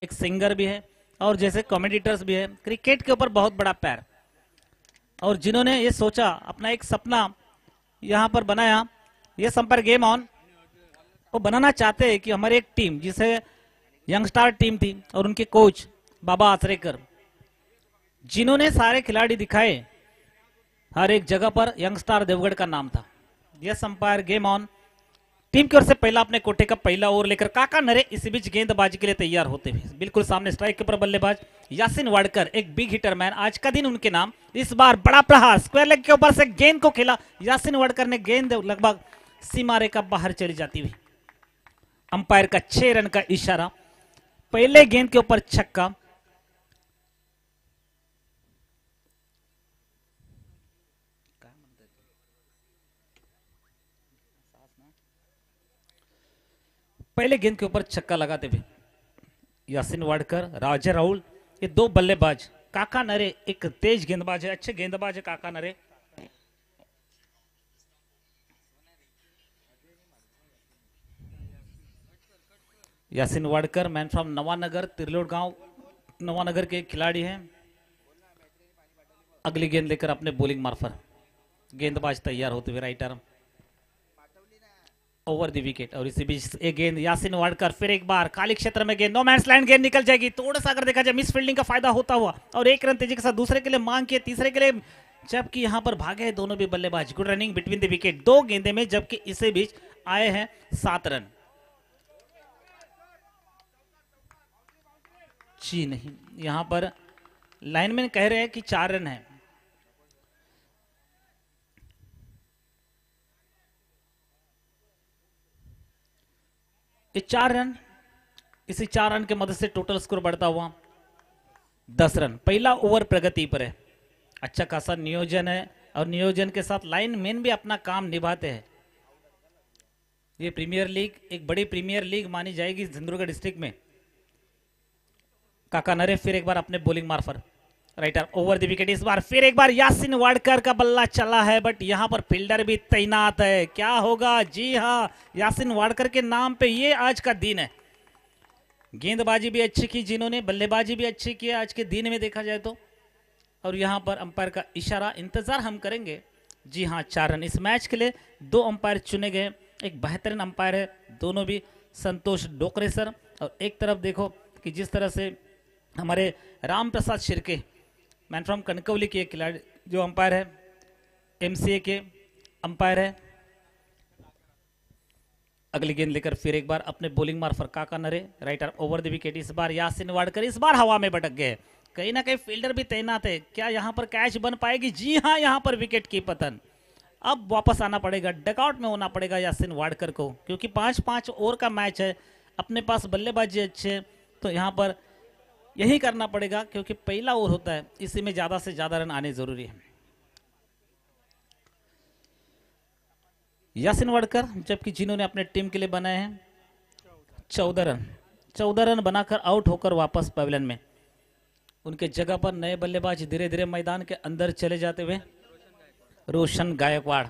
एक सिंगर भी है और जैसे कॉमेडिटर्स भी है, क्रिकेट के ऊपर बहुत बड़ा पैर, और जिन्होंने ये सोचा, अपना एक सपना यहाँ पर बनाया, ये संपर्क गेम ऑन, वो बनाना चाहते हैं कि हमारी एक टीम, जिसे यंगस्टार टीम थी, और उनके कोच बाबा आचरेकर, जिन्होंने सारे खिलाड़ी दिखाए, हर एक जगह पर यंगस्टार देवगढ़ का नाम था। Yes umpire game on, team की ओर से पहला अपने कोटे का पहला ओवर लेकर काका नरे इसी बीच गेंदबाजी के लिए तैयार होते हुए बिल्कुल सामने स्ट्राइक के ऊपर बल्लेबाज यासिन वाडकर, एक बिग हिटर मैन, आज का दिन उनके नाम। इस बार बड़ा प्रहार स्क्वायर लेग के ऊपर से गेंद को खेला यासिन वाडकर ने, गेंद लगभग सीमा रेखा बाहर चली जाती हुई। अंपायर का 6 रन का इशारा, पहले गेंद के ऊपर छक्का। पहले गेंद के ऊपर छक्का लगाते हुए यासिन वाडकर, राजा राहुल, ये दो बल्लेबाज। काका नरे एक तेज गेंदबाज है, अच्छे गेंदबाज है काका नरे। यासिन वाडकर मैन फ्रॉम नवानगर, तिरलोड गांव, नवानगर के खिलाड़ी हैं। अगली गेंद लेकर अपने बॉलिंग मार्फत गेंदबाज तैयार होते हुए right arm over the wicket, और इसी बीच एक गेंद यासिन वाडकर, फिर एक बार खाली क्षेत्र में गेंद, नो मैंस लैंड, गेंद निकल जाएगी। थोड़ा सा अगर देखा जाए मिस फील्डिंग का फायदा होता हुआ, और एक रन तेजी के साथ दूसरे के लिए मांग किए, तीसरे के लिए, जबकि यहां पर भागे दोनों भी बल्लेबाज। Good running between the wicket, दो गेंदे में, जबकि इसी बीच आए हैं 7 रन। जी नहीं, यहां पर लाइनमैन कह रहे हैं कि 4 रन है। ये 4 रन, इसी 4 रन के मदद से टोटल स्कोर बढ़ता हुआ 10 रन। पहला ओवर प्रगति पर है, अच्छा खासा नियोजन है, और नियोजन के साथ लाइनमैन भी अपना काम निभाते हैं। ये प्रीमियर लीग एक बड़ी प्रीमियर लीग मानी जाएगी सिंधुदुर्ग डिस्ट्रिक्ट में। काका नरे फिर एक बार अपने बॉलिंग मार्फत राइटर ओवर द विकेट, इस बार फिर एक बार यासिन वाडकर का बल्ला चला है, बट यहां पर फील्डर भी तैनात है। क्या होगा? जी हां, यासिन वाडकर के नाम पे ये आज का दिन है। गेंदबाजी भी अच्छी की जिन्होंने, बल्लेबाजी भी अच्छी की आज के दिन में देखा जाए तो। और यहां पर अंपायर का इशारा, इंतजार हम करेंगे। जी हां, 4 रन। इस मैच के लिए 2 अंपायर चुने गए, एक बेहतरीन अंपायर है, दोनों भी संतोष डोकरे सर, और एक तरफ देखो कि जिस तरह से हमारे राम प्रसाद शिर्के मैन फ्रॉम कनकवली के खिलाड़ी जो अंपायर है, एमसीए के अंपायर है। अगली गेंद लेकर फिर एक बार अपने बॉलिंग मार्फत काका नरे राइटर ओवर द विकेट, इस बार यासिन वाडकर, इस बार हवा में भटक गए। कहीं ना कहीं फील्डर भी तैनात है, क्या यहां पर कैच बन पाएगी? जी हां, यहां पर विकेट की पतन। अब वापस आना पड़ेगा, डकआउट में होना पड़ेगा यासिन वाडकर को, क्योंकि 5-5 ओवर का मैच है, अपने पास बल्लेबाजी अच्छे, तो यहां पर यही करना पड़ेगा, क्योंकि पहला ओवर होता है, इसी में ज्यादा से ज्यादा रन आने जरूरी है। यासिन वाडकर, जबकि जिन्होंने अपने टीम के लिए बनाए हैं 14 रन बनाकर आउट होकर वापस पवेलियन में, उनके जगह पर नए बल्लेबाज धीरे धीरे मैदान के अंदर चले जाते हुए रोशन गायकवाड़।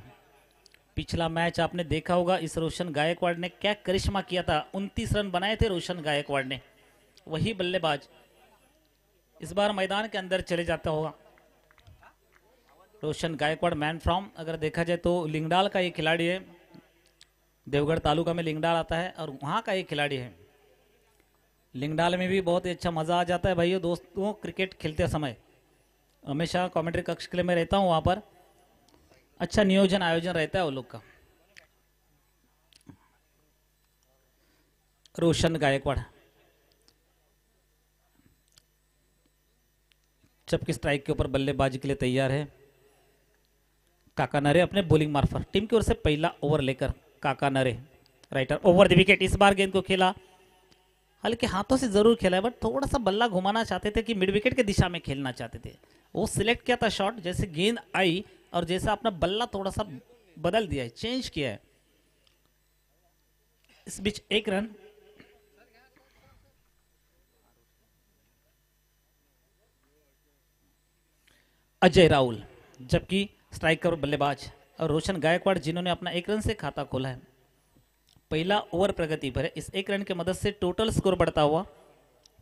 पिछला मैच आपने देखा होगा, इस रोशन गायकवाड़ ने क्या करिश्मा किया था, 29 रन बनाए थे रोशन गायकवाड़ ने, वही बल्लेबाज इस बार मैदान के अंदर चले जाता होगा। रोशन गायकवाड़ मैन फ्रॉम, अगर देखा जाए तो लिंगडाल का ये खिलाड़ी है, देवगढ़ तालुका में लिंगडाल आता है, और वहां का ये खिलाड़ी है। लिंगडाल में भी बहुत ही अच्छा मजा आ जाता है भाइयों दोस्तों, क्रिकेट खेलते समय। हमेशा कमेंट्री कक्ष के लिए मैं रहता हूं, वहां पर अच्छा नियोजन आयोजन रहता है वो लोग का। रोशन गायकवाड़ जबकि स्ट्राइक के ऊपर बल्लेबाजी के लिए तैयार है। काका नरे अपने बॉलिंग मार्फत टीम की ओर से पहला ओवर लेकर काका नरे राइटर ओवर द विकेट, इस बार गेंद को खेला, हल्के हाथों से जरूर खेला है, बट थोड़ा सा बल्ला घुमाना चाहते थे कि मिड विकेट के दिशा में खेलना चाहते थे। वो सिलेक्ट किया था शॉट, जैसे गेंद आई और जैसा अपना बल्ला थोड़ा सा बदल दिया है, चेंज किया है। इस बीच 1 रन। अजय राहुल, जबकि स्ट्राइकर बल्लेबाज, और रोशन गायकवाड़ जिन्होंने अपना 1 रन से खाता खोला है। पहला ओवर प्रगति पर है, इस 1 रन की मदद से टोटल स्कोर बढ़ता हुआ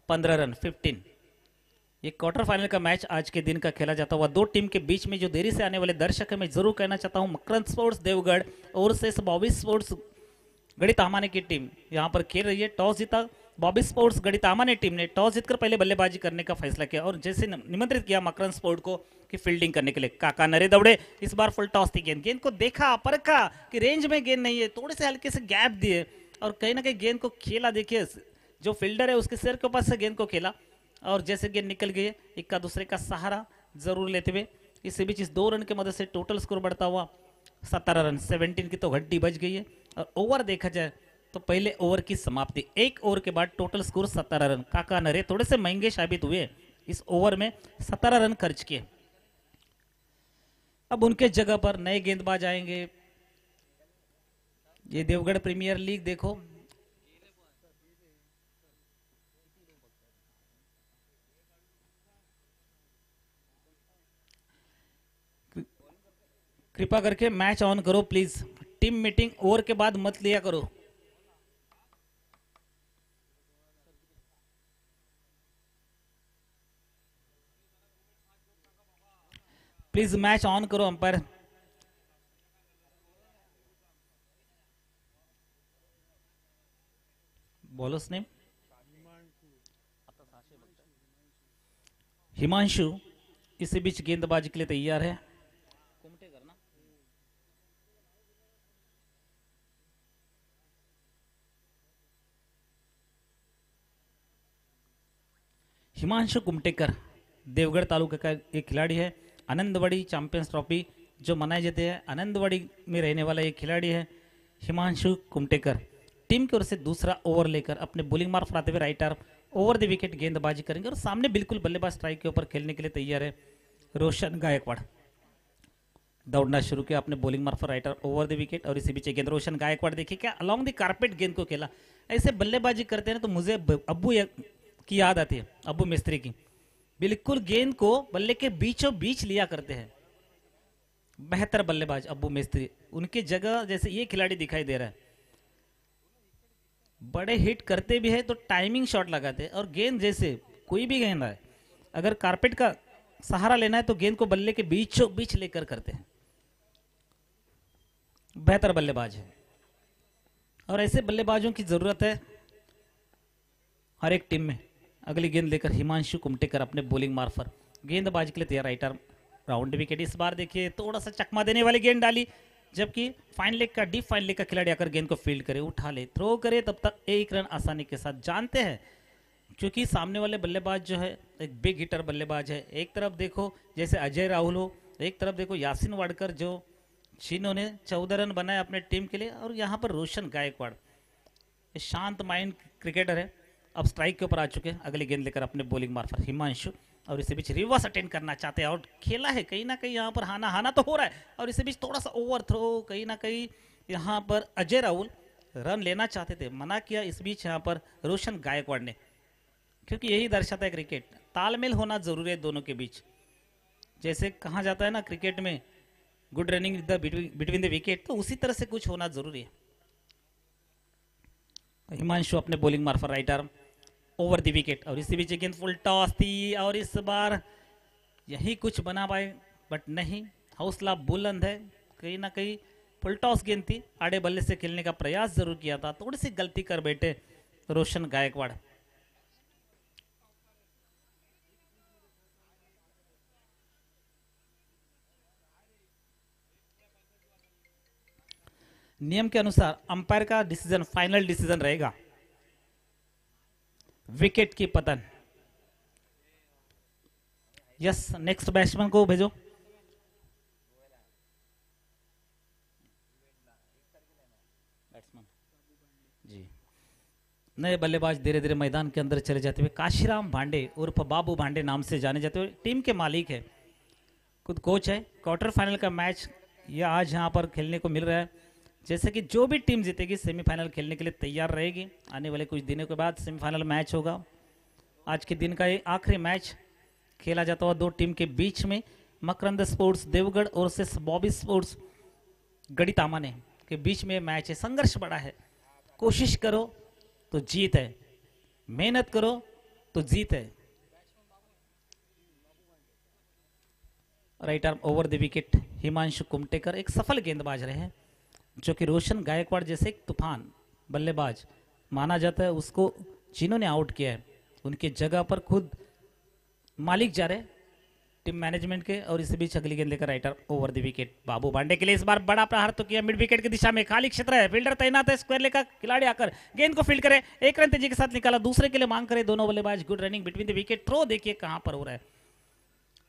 15 रन 15। ये क्वार्टर फाइनल का मैच आज के दिन का खेला जाता हुआ दो टीम के बीच में। जो देरी से आने वाले दर्शक है, मैं जरूर कहना चाहता हूं, मकरंद स्पोर्ट्स देवगढ़ और से बॉबी स्पोर्ट्स गढ़ी की टीम यहां पर खेल रही है। टॉस जीता बॉबी स्पोर्ट्स गढ़ी टीम ने टॉस जीतकर पहले बल्लेबाजी करने का फैसला किया और जैसे निमंत्रित किया मकरंद स्पोर्ट को कि फील्डिंग करने के लिए। काका नरे दौड़े, इस बार फुल टॉस थी। गेंद को देखा, परखा कि रेंज में गेंद नहीं है, थोड़े से हल्के से गैप दिए और कहीं ना कहीं गेंद को खेला। देखिए जो फील्डर है उसके सिर के ऊपर से गेंद को खेला और जैसे गेंद निकल गई, इक्का दूसरे का सहारा जरूर लेते हुए इसी बीच इस 2 रन की मदद से टोटल स्कोर बढ़ता हुआ 17 रन 17 की तो घड्डी बच गई है। और ओवर देखा जाए तो पहले ओवर की समाप्ति, 1 ओवर के बाद टोटल स्कोर 17 रन। काका नरे थोड़े से महंगे साबित हुए, इस ओवर में 17 रन खर्च किए। अब उनके जगह पर नए गेंदबाज आएंगे। ये देवगढ़ प्रीमियर लीग देखो, कृपा करके मैच ऑन करो प्लीज। टीम मीटिंग ओवर के बाद मत लिया करो। प्लीज मैच ऑन करो अंपायर। बॉलर्स नेम हिमांशु इसी बीच गेंदबाजी के लिए तैयार है। हिमांशु कुमटेकर देवगढ़ तालुका का एक खिलाड़ी है। आनंदवाड़ी चैंपियंस ट्रॉफी जो मनाए जाते हैं, आनंदवाड़ी में रहने वाला एक खिलाड़ी है हिमांशु कुमटेकर। टीम की ओर से दूसरा ओवर लेकर अपने बॉलिंग मार्फ आते हुए right arm over the wicket गेंदबाजी करेंगे और सामने बिल्कुल बल्लेबाज स्ट्राइक के ऊपर खेलने के लिए तैयार है रोशन गायकवाड़। दौड़ना शुरू किया अपने बॉलिंग मार्फ right arm over the wicket और इसी बीच गेंद रोशन गायकवाड़ देखिए क्या अलोंग द कारपेट गेंद को खेला। ऐसे बल्लेबाजी करते हैं तो मुझे अब्बू की याद आती है, अब्बू मिस्त्री की। बिल्कुल गेंद को बल्ले के बीचों बीच लिया करते हैं बेहतर बल्लेबाज अब्बू मिस्त्री। उनकी जगह जैसे ये खिलाड़ी दिखाई दे रहा है, बड़े हिट करते भी है तो टाइमिंग शॉट लगाते हैं और गेंद जैसे कोई भी गेंद है अगर कारपेट का सहारा लेना है तो गेंद को बल्ले के बीचों बीच लेकर करते हैं। बेहतर बल्लेबाज है और ऐसे बल्लेबाजों की जरूरत है हर एक टीम में। अगली गेंद लेकर हिमांशु कुमटेकर अपने बॉलिंग मार्फत गेंदबाजी के लिए तैयार राइट आर्म राउंड विकेट। इस बार देखिए थोड़ा सा चकमा देने वाली गेंद डाली, जबकि फाइन लेग का डीप फाइन लेग का खिलाड़ी आकर गेंद को फील्ड करे, उठा ले, थ्रो करे, तब तक 1 रन आसानी के साथ। जानते हैं क्योंकि सामने वाले बल्लेबाज जो है एक बिग हिटर बल्लेबाज है। एक तरफ देखो जैसे अजय राहुल हो, एक तरफ देखो यासिन वाडकर जो जिन्होंने 14 रन बनाए अपने टीम के लिए, और यहाँ पर रोशन गायकवाड़ शांत माइंड क्रिकेटर है, अब स्ट्राइक के ऊपर आ चुके हैं। अगली गेंद लेकर अपने बॉलिंग मार्फत हिमांशु और इसी बीच रिवर्स अटेंड करना चाहते हैं और खेला है कहीं ना कहीं यहाँ पर हाना हाना तो हो रहा है और इसी बीच थोड़ा सा ओवर थ्रो कहीं ना कहीं यहाँ पर अजय राहुल रन लेना चाहते थे, मना किया इस बीच यहाँ पर रोशन गायकवाड़ ने, क्योंकि यही दर्शाता है क्रिकेट तालमेल होना जरूरी है दोनों के बीच। जैसे कहा जाता है ना क्रिकेट में good running between the wicket, तो उसी तरह से कुछ होना जरूरी है। हिमांशु अपने बॉलिंग मार्फत right arm over the wicket और इसी बीच गेंद फुल टॉस थी और इस बार यही कुछ बना पाए बट नहीं, हौसला बुलंद है। कहीं ना कहीं फुल टॉस गेंद थी, आड़े बल्ले से खेलने का प्रयास जरूर किया था, थोड़ी सी गलती कर बैठे रोशन गायकवाड़। नियम के अनुसार अंपायर का डिसीजन फाइनल डिसीजन रहेगा, विकेट की पतन। यस, नेक्स्ट बैट्समैन को भेजो। बैट्समैन जी, नए बल्लेबाज धीरे धीरे मैदान के अंदर चले जाते हुए काशीराम भांडे उर्फ बाबू भांडे नाम से जाने जाते हुए टीम के मालिक है, खुद कोच है। क्वार्टर फाइनल का मैच ये आज यहाँ पर खेलने को मिल रहा है। जैसे कि जो भी टीम जीतेगी सेमीफाइनल खेलने के लिए तैयार रहेगी। आने वाले कुछ दिनों के बाद सेमीफाइनल मैच होगा। आज के दिन का ये आखिरी मैच खेला जाता हुआ दो टीम के बीच में मकरंद स्पोर्ट्स देवगढ़ और से बॉबी स्पोर्ट्स गढ़ी तामाने के बीच में मैच है। संघर्ष बड़ा है, कोशिश करो तो जीत है, मेहनत करो तो जीत है। Right arm over the wicket Himanshu Kumtekar एक सफल गेंदबाज रहे हैं, जो कि रोशन गायकवाड़ जैसे एक तूफान बल्लेबाज माना जाता है, उसको जिन्होंने आउट किया है उनकी जगह पर खुद मालिक जा रहे टीम मैनेजमेंट के। और इसी बीच अगली गेंद लेकर राइटर ओवर द विकेट बाबू भांडे के लिए इस बार बड़ा प्रहार तो किया मिड विकेट की दिशा में, खाली क्षेत्र है, फील्डर तैनात है, स्क्वायर लेकर खिलाड़ी आकर गेंद को फील्ड करे, एक रन तेजी के साथ निकाला, दूसरे के लिए मांग करे दोनों बल्लेबाज, good running between the wicket, throw देखिए कहां पर हो रहा है।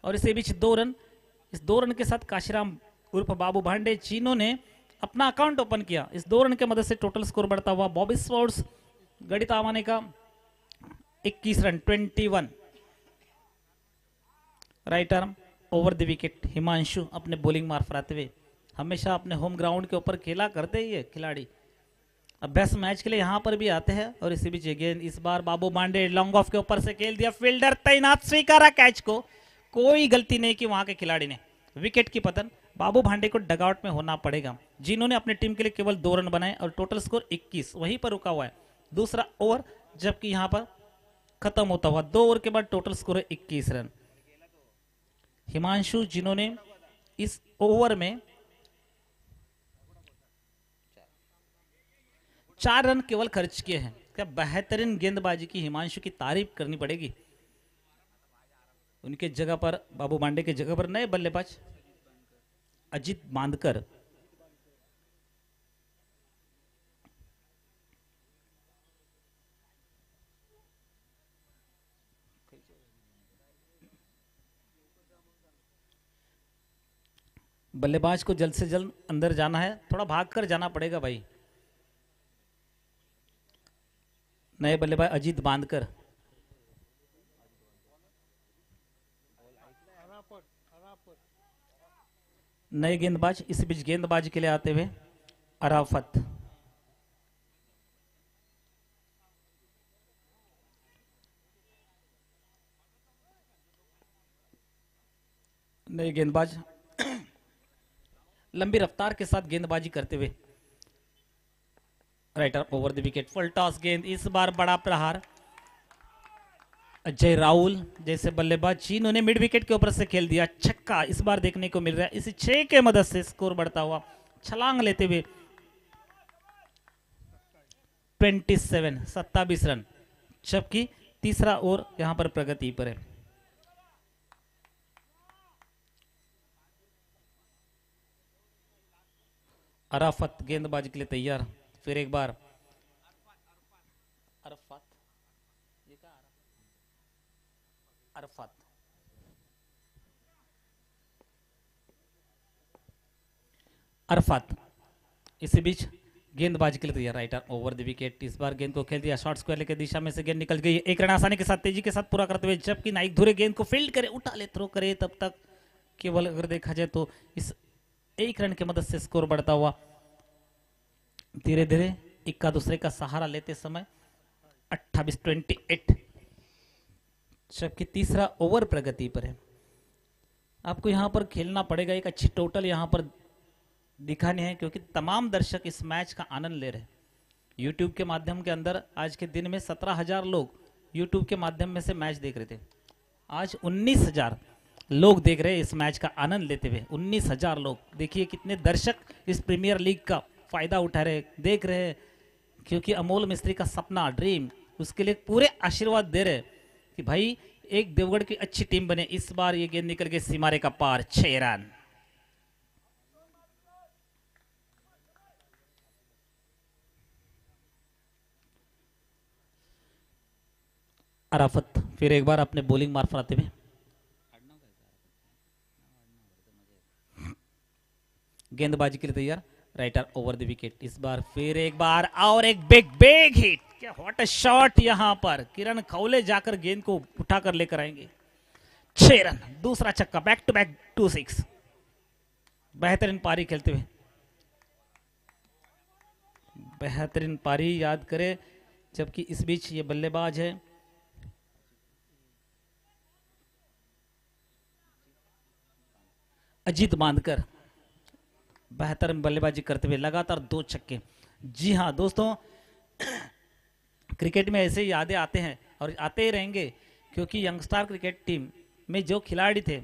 और इसी बीच 2 रन, इस 2 रन के साथ काशीराम उर्फ बाबू भांडे जिन्होंने अपना अकाउंट ओपन किया, इस 2 रन के मदद से टोटल स्कोर बढ़ता हुआ बॉबी स्पोर्ट्स गणित आवाने का 21 run 21। Right arm over the wicket Himanshu अपने बॉलिंग मार्फत आते हुए, हमेशा अपने होम ग्राउंड के ऊपर खेला करते ही है खिलाड़ी, अब बेस्ट मैच के लिए यहां पर भी आते हैं। और इसी बीच गेंद इस बार बाबू भांडे लॉन्ग ऑफ के ऊपर से खेल दिया, फील्डर तैनात, स्वीकारा कैच को, कोई गलती नहीं की वहां के खिलाड़ी ने, विकेट की पतन। बाबू भांडे को डगआउट में होना पड़ेगा, जिन्होंने अपनी टीम के लिए केवल 2 रन बनाए और टोटल स्कोर 21 वहीं पर रुका हुआ है। दूसरा ओवर जबकि यहां पर खत्म होता हुआ, 2 ओवर के बाद टोटल स्कोर है 21 रन। हिमांशु जिन्होंने इस ओवर में 4 रन केवल खर्च किए हैं, क्या बेहतरीन गेंदबाजी की हिमांशु की तारीफ करनी पड़ेगी। उनके जगह पर बाबू भांडे के जगह पर नए बल्लेबाज अजीत बांदकर, बल्लेबाज को जल्द से जल्द अंदर जाना है, थोड़ा भागकर जाना पड़ेगा भाई। नए बल्लेबाज अजीत बांदकर, नए गेंदबाज, इस बीच गेंदबाजी के लिए आते हुए अराफत, नए गेंदबाज लंबी रफ्तार के साथ गेंदबाजी करते हुए writer over the wicket full toss गेंद, इस बार बड़ा प्रहार अजय राहुल जैसे बल्लेबाज जिन्होंने मिड विकेट के ऊपर से खेल दिया, छक्का इस बार देखने को मिल रहा है। इसी 6 के मदद से स्कोर बढ़ता हुआ, छलांग लेते हुए 27 रन, जबकि तीसरा ओवर यहां पर प्रगति पर है। अराफत गेंदबाजी के लिए तैयार, फिर एक बार अरफत, ये क्या अरफत, अरफत इसी बीच गेंदबाजी के लिए तैयार, राइटर ओवर द विकेट, इस बार गेंद को खेल दिया, शॉर्ट स्क्वायर लेकर दिशा में से गेंद निकल गई, एक रन आसानी के साथ तेजी के साथ पूरा करते हुए, जबकि नाइक धुरे गेंद को फील्ड करे, उठा ले, थ्रो करे, तब तक केवल अगर देखा जाए तो इस 1 रन की मदद से स्कोर बढ़ता हुआ धीरे धीरे इक्का दूसरे का सहारा लेते समय 28, जबकि तीसरा ओवर प्रगति पर है। आपको यहां पर खेलना पड़ेगा, एक अच्छी टोटल यहां पर दिखानी है, क्योंकि तमाम दर्शक इस मैच का आनंद ले रहे हैं। यूट्यूब के माध्यम के अंदर आज के दिन में 17,000 लोग यूट्यूब के माध्यम में से मैच देख रहे थे, आज 19,000 लोग देख रहे हैं इस मैच का आनंद लेते हुए। 19,000 लोग, देखिए कितने दर्शक इस प्रीमियर लीग का फायदा उठा रहे, देख रहे हैं, क्योंकि अमोल मिस्त्री का सपना, ड्रीम, उसके लिए पूरे आशीर्वाद दे रहे कि भाई एक देवगढ़ की अच्छी टीम बने। इस बार ये गेंद निकल के सीमारे का पार, 6 रन। अराफत फिर एक बार अपने बॉलिंग मार्फत आते हुए गेंदबाजी के लिए तैयार, राइटर ओवर द विकेट, इस बार फिर एक बार और एक बिग हिट, क्या व्हाट अ शॉट, यहां पर किरण खौले जाकर गेंद को उठाकर लेकर आएंगे, 6 रन, दूसरा छक्का, बैक टू बैक 2-6, बेहतरीन पारी खेलते हुए, बेहतरीन पारी याद करें। जबकि इस बीच ये बल्लेबाज है अजीत बांदकर, बेहतर बल्लेबाजी करते हुए लगातार 2 छक्के। जी हाँ दोस्तों, क्रिकेट में ऐसे यादें आते हैं और आते ही रहेंगे, क्योंकि यंगस्टार क्रिकेट टीम में जो खिलाड़ी थे,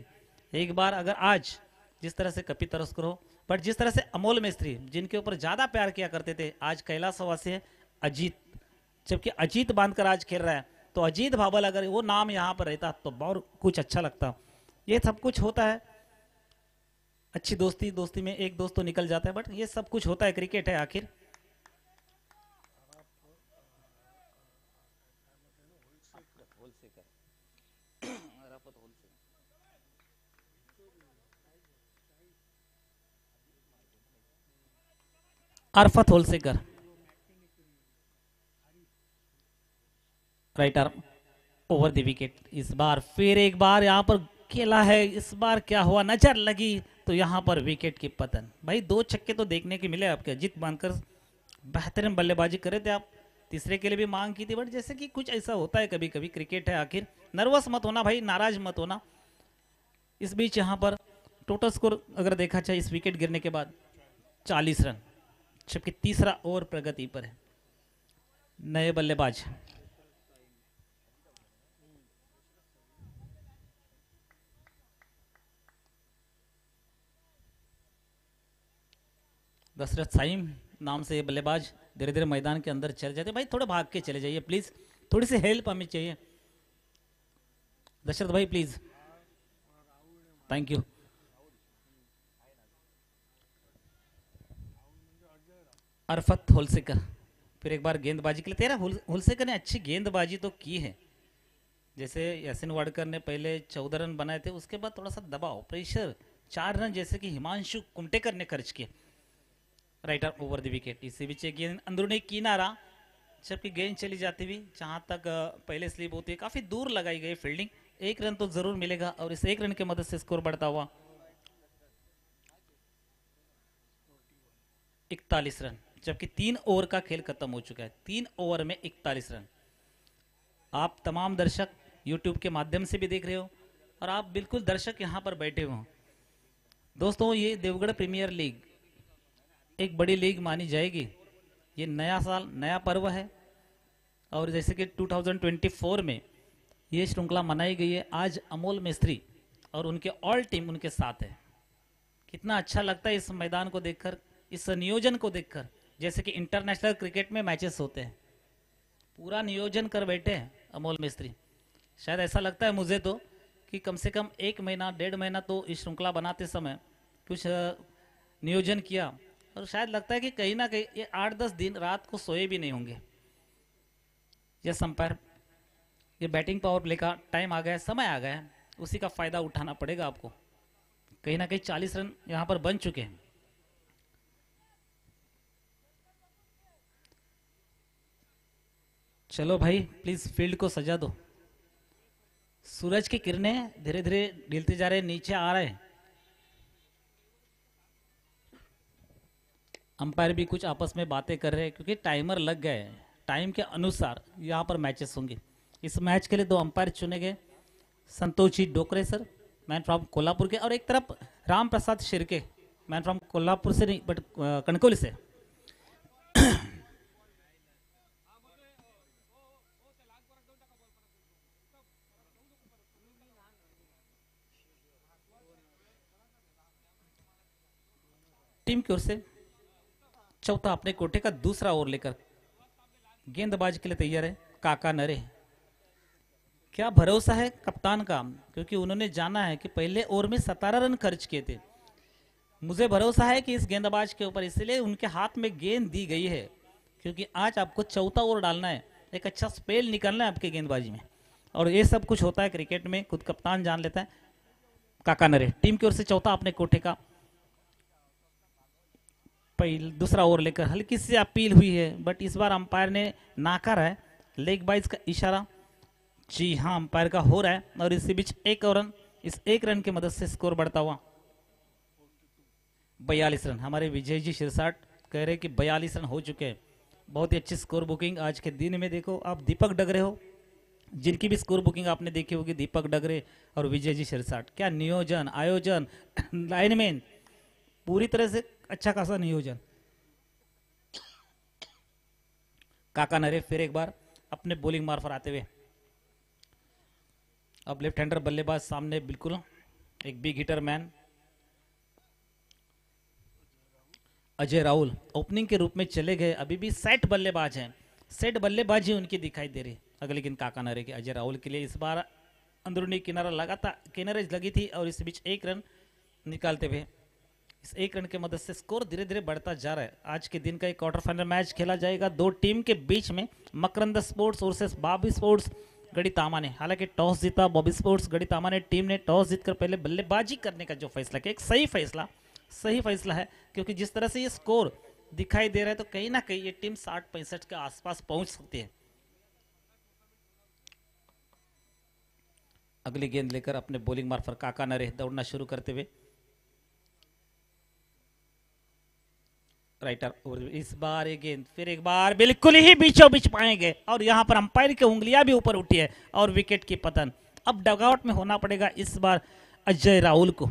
एक बार अगर आज जिस तरह से कपिल तरस्कर हो, बट जिस तरह से अमोल मिस्त्री जिनके ऊपर ज़्यादा प्यार किया करते थे, आज कैलाशवासी है अजीत, जबकि अजीत बांधकर आज खेल रहा है, तो अजीत भावल अगर वो नाम यहाँ पर रहता तो बहुत कुछ अच्छा लगता। ये सब कुछ होता है, अच्छी दोस्ती दोस्ती में एक दोस्त तो निकल जाता है, बट ये सब कुछ होता है, क्रिकेट है आखिर। Arfat Holsekar, right arm over the wicket. इस बार फिर एक बार यहाँ पर खेला है, इस बार क्या हुआ, नजर लगी तो यहाँ पर विकेट की पतन। भाई 2 छक्के तो देखने के मिले आपके, अजीत बांधकर बेहतरीन बल्लेबाजी करे थे आप, तीसरे के लिए भी मांग की थी, बट जैसे कि कुछ ऐसा होता है कभी कभी, क्रिकेट है आखिर। नर्वस मत होना भाई, नाराज मत होना। इस बीच यहाँ पर टोटल स्कोर अगर देखा जाए इस विकेट गिरने के बाद 40 रन, जबकि तीसरा ओवर प्रगति पर है। नए बल्लेबाज दशरथ साइम नाम से ये बल्लेबाज धीरे धीरे मैदान के अंदर चले जाते। भाई थोड़ा भाग के चले जाइए प्लीज, थोड़ी सी हेल्प हमें चाहिए। दशरथ भाई प्लीज, थैंक यू। अरफत होलसेकर फिर एक बार गेंदबाजी के लिए, तेरा होलसेकर ने अच्छी गेंदबाजी तो की है, जैसे यासिन वाडकर ने पहले 14 रन बनाए थे, उसके बाद थोड़ा सा दबाव प्रेशर 4 रन जैसे कि हिमांशु कुमटेकर ने खर्च किए, right arm over the wicket. इसी बीच एक गेंद अंदरूनी किनारा, जबकि गेंद चली जाती हुई जहां तक पहले स्लिप होती है, काफी दूर लगाई गई फील्डिंग, 1 रन तो जरूर मिलेगा, और इस 1 रन की मदद से स्कोर बढ़ता हुआ 41 रन, जबकि 3 ओवर का खेल खत्म हो चुका है। 3 ओवर में 41 रन। आप तमाम दर्शक यूट्यूब के माध्यम से भी देख रहे हो, और आप बिल्कुल दर्शक यहाँ पर बैठे हो। दोस्तों ये देवगढ़ प्रीमियर लीग एक बड़ी लीग मानी जाएगी। ये नया साल नया पर्व है, और जैसे कि 2024 में ये श्रृंखला मनाई गई है। आज अमोल मिस्त्री और उनके ऑल टीम उनके साथ है। कितना अच्छा लगता है इस मैदान को देखकर, इस नियोजन को देखकर, जैसे कि इंटरनेशनल क्रिकेट में मैचेस होते हैं, पूरा नियोजन कर बैठे हैं अमोल मिस्त्री। शायद ऐसा लगता है मुझे तो कि कम से कम 1 महीना 1.5 महीना तो इस श्रृंखला बनाते समय कुछ नियोजन किया, और शायद लगता है कि कहीं ना कहीं ये 8-10 दिन रात को सोए भी नहीं होंगे। यस अंपायर, ये बैटिंग पावर प्ले का टाइम आ गया है, समय आ गया है, उसी का फायदा उठाना पड़ेगा आपको। कहीं ना कहीं 40 रन यहां पर बन चुके हैं। चलो भाई प्लीज फील्ड को सजा दो। सूरज की किरणें धीरे धीरे ढलते जा रहे, नीचे आ रहे हैं। अंपायर भी कुछ आपस में बातें कर रहे हैं, क्योंकि टाइमर लग गए हैं, टाइम के अनुसार यहाँ पर मैचेस होंगे। इस मैच के लिए 2 अंपायर चुने गए, Santosh ji डोकरे sir, man from Kolhapur के, और एक तरफ राम प्रसाद शिर्के, मैन फ्रॉम कोल्हापुर से नहीं बट कणकौली से। टीम की ओर से चौथा अपने कोटे का दूसरा ओवर लेकर गेंदबाज के लिए तैयार है काका नरे। क्या भरोसा है कप्तान का, क्योंकि उन्होंने जाना है कि पहले ओवर में 17 रन खर्च किए थे। मुझे भरोसा है कि इस गेंदबाज के ऊपर, इसलिए उनके हाथ में गेंद दी गई है, क्योंकि आज आपको चौथा ओवर डालना है, एक अच्छा स्पेल निकालना है आपके गेंदबाजी में, और ये सब कुछ होता है क्रिकेट में, खुद कप्तान जान लेता है। काका नरे टीम की ओर से चौथा अपने कोठे का दूसरा ओवर लेकर, हल्की सी अपील हुई है, बट इस बार अंपायर ने नाकार है, लेग बाइज का इशारा। जी हाँ, अंपायर का हो रहा है, और इसी बीच 1 रन, इस 1 रन की मदद से स्कोर बढ़ता हुआ 42 रन। हमारे विजय जी शिरसाट कह रहे कि 42 रन हो चुके हैं। बहुत ही अच्छी स्कोर बुकिंग आज के दिन में। देखो आप दीपक डगरे हो, जिनकी भी स्कोर बुकिंग आपने देखी होगी, दीपक डगरे और विजय जी शिरसाट, क्या नियोजन आयोजन लाइनमैन, पूरी तरह से अच्छा खासा नियोजन। काका नरे फिर एक बार अपने बॉलिंग मार्फत आते हुए अब लेफ्ट हैंडर बल्लेबाज सामने बिल्कुल एक big hitter man Ajay Rahul opening के रूप में चले गए। अभी भी सेट बल्लेबाज हैं, सेट बल्लेबाजी उनकी दिखाई दे रही। अगले गेंद काका नरे के अजय राहुल के लिए इस बार अंदरूनी किनारा लगातार किनारे लगी थी और इस बीच एक रन निकालते हुए इस एक रन के मदद से स्कोर धीरे धीरे बढ़ता जा रहा है। आज के दिन का एक क्वार्टर फाइनल मैच खेला जाएगा दो टीम के बीच में, Makarand sports versus Bobby sports Garhi Tama ने। हालांकि टॉस जीता बॉबी स्पोर्ट्स गढ़ी तामा ने टीम ने टॉस जीतकर पहले बल्लेबाजी करने का जो फैसला किया, एक सही फैसला है, क्योंकि जिस तरह से ये स्कोर दिखाई दे रहा है तो कहीं ना कहीं ये टीम 60-65 के आसपास पहुंच सकती है। अगली गेंद लेकर अपने बॉलिंग मार्फत काका नरे दौड़ना शुरू करते हुए राइटर ओवर। इस बार ये गेंद फिर एक बार बिल्कुल ही बीचों बीच पाएंगे और यहां पर अंपायर की उंगलियां भी ऊपर उठी है और विकेट की पतन। अब डगआउट में होना पड़ेगा इस बार अजय राहुल को,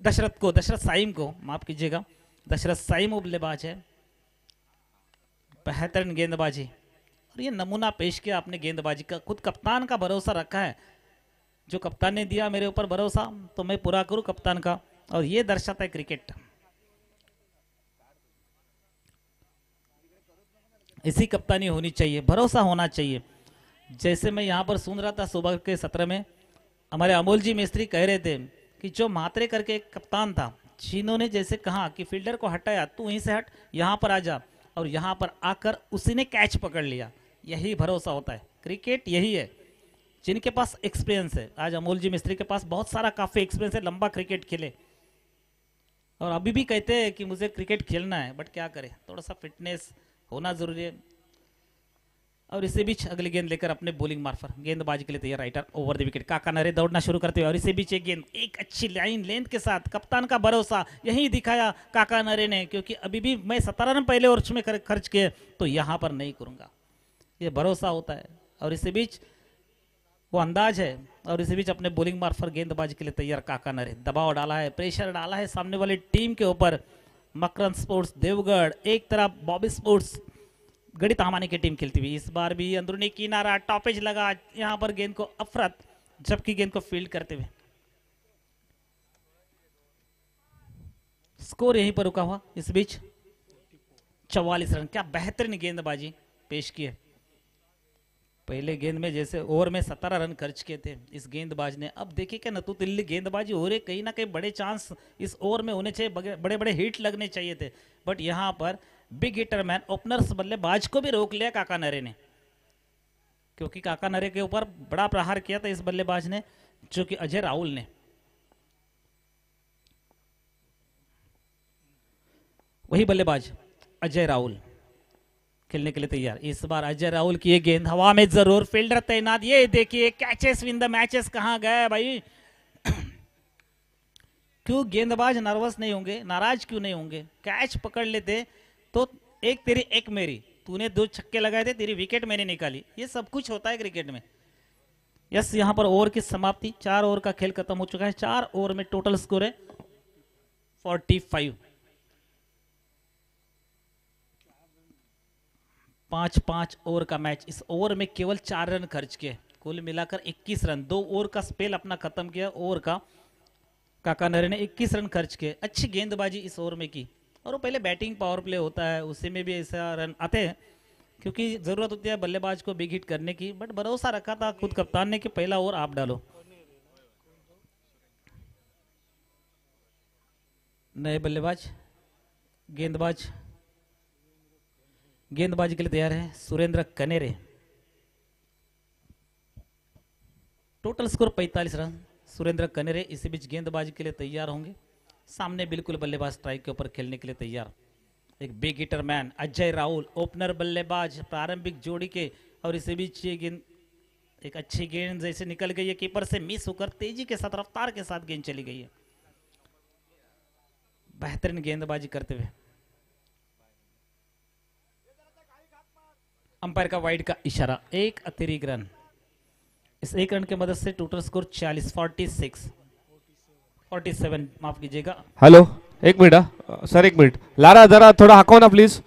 दशरथ साइम को, माफ कीजिएगा, दशरथ साइम बल्लेबाज है। बेहतरीन गेंदबाजी और ये नमूना पेश किया आपने गेंदबाजी का, खुद कप्तान का भरोसा रखा है। जो कप्तान ने दिया मेरे ऊपर भरोसा तो मैं पूरा करूं कप्तान का, और ये दर्शाता है क्रिकेट। इसी कप्तानी होनी चाहिए, भरोसा होना चाहिए। जैसे मैं यहाँ पर सुन रहा था सुबह के सत्र में, हमारे अमोल जी मिस्त्री कह रहे थे कि जो मात्रे करके एक कप्तान था, जिन्होंने जैसे कहा कि फील्डर को हटाया, तू वहीं से हट, यहाँ पर आ जा, और यहाँ पर आकर उसी ने कैच पकड़ लिया। यही भरोसा होता है, क्रिकेट यही है। जिनके पास एक्सपीरियंस है, आज अमोल जी मिस्त्री के पास बहुत सारा काफी एक्सपीरियंस है, लंबा क्रिकेट खेले और अभी भी कहते हैं कि मुझे क्रिकेट खेलना है, बट क्या करें, थोड़ा सा फिटनेस होना जरूरी है। और इसी बीच अगली गेंद लेकर अपने बॉलिंग मार्फत गेंदबाजी के लिए तैयार राइटर ओवर द विकेट काका नरे दौड़ना शुरू करते हुए, और इसी बीच एक गेंद एक अच्छी लाइन लेंथ के साथ, कप्तान का भरोसा यही दिखाया काका नरे ने, क्योंकि अभी भी मैं 17 रन पहले ओवर में खर्च किए तो यहां पर नहीं करूंगा, ये भरोसा होता है। और इसी बीच वो अंदाज है, और इसी बीच अपने बॉलिंग मार्फत गेंदबाजी के लिए तैयार काका नरे, दबाव डाला है, प्रेशर डाला है सामने वाली टीम के ऊपर। मकरंद स्पोर्ट्स देवगढ़, एक तरफ बॉबी स्पोर्ट्स गढ़ी तामाने की टीम खेलती हुई। इस बार भी अंदरूनी किनारा टॉपेज लगा, यहां पर गेंद को अफरत जबकि गेंद को फील्ड करते हुए स्कोर यहीं पर रुका हुआ। इस बीच 44 रन, क्या बेहतरीन गेंदबाजी पेश की है। पहले गेंद में जैसे ओवर में 17 रन खर्च किए थे इस गेंदबाज ने, अब देखिए क्या नतुतुल्य गेंदबाजी हो रही, कहीं ना कहीं बड़े चांस इस ओवर में होने चाहिए, बड़े बड़े हिट लगने चाहिए थे, बट यहां पर बिग हिटर मैन ओपनर्स बल्लेबाज को भी रोक लिया काका नरे ने, क्योंकि काका नरे के ऊपर बड़ा प्रहार किया था इस बल्लेबाज ने, जो कि अजय राहुल ने। वही बल्लेबाज अजय राहुल खेलने के लिए तैयार। इस बार अजय राहुल की ये गेंद हवा में, जरूर फील्डर तैनात, ये देखिए कैचेस विन द मैचेस कहां गए भाई। क्यों गेंदबाज नर्वस नहीं होंगे, नाराज क्यों नहीं होंगे, कैच पकड़ लेते तो एक तेरी एक मेरी, तूने 2 छक्के लगाए थे, तेरी विकेट मैंने निकाली, ये सब कुछ होता है क्रिकेट में। यस, यहां पर ओवर की समाप्ति, 4 ओवर का खेल खत्म हो चुका है। 4 ओवर में टोटल स्कोर है 45। 5-5 ओवर का मैच, इस ओवर में केवल 4 रन खर्च किए, कुल मिलाकर 21 रन। 2 ओवर का स्पेल अपना खत्म किया ओवर का, काका नरे ने 21 रन खर्च किए। अच्छी गेंदबाजी इस ओवर में की, और वो पहले बैटिंग पावर प्ले होता है उसी में भी ऐसा रन आते हैं, क्योंकि जरूरत होती है बल्लेबाज को बिग हिट करने की, बट भरोसा रखा था खुद कप्तान ने कि पहला ओवर आप डालो। नए बल्लेबाज गेंदबाजी के लिए तैयार है Surendra Kanere. Total score 45 run, Surendra Kanere इसी बीच गेंदबाजी के लिए तैयार होंगे। सामने बिल्कुल बल्लेबाज स्ट्राइक के ऊपर खेलने के लिए तैयार एक big hitter man Ajay Rahul, opener बल्लेबाज प्रारंभिक जोड़ी के, और इसी बीच ये गेंद एक अच्छी गेंद जैसे निकल गई है कीपर से, मिस होकर तेजी के साथ रफ्तार के साथ गेंद चली गई है। बेहतरीन गेंदबाजी करते हुए अंपायर का वाइड का इशारा, एक अतिरिक्त रन। इस एक रन की मदद से टोटल स्कोर 47 माफ कीजिएगा। हेलो, एक मिनट सर, एक मिनट, लारा जरा थोड़ा हको ना प्लीज।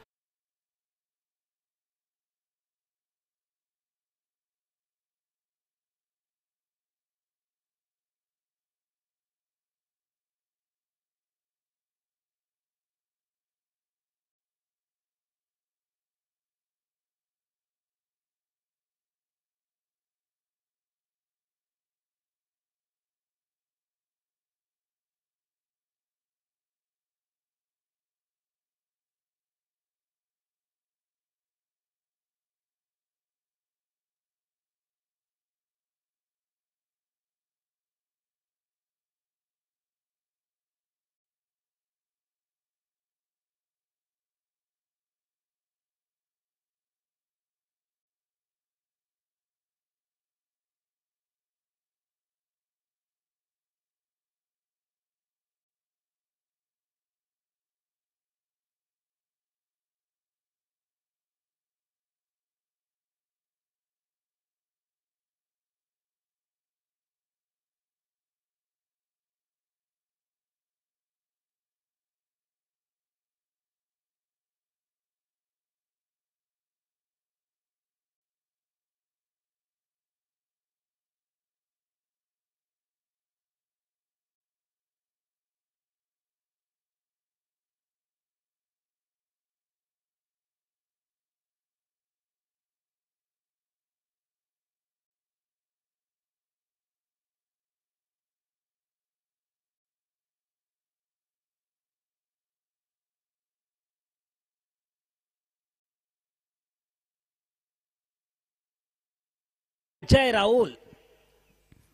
अजय राहुल,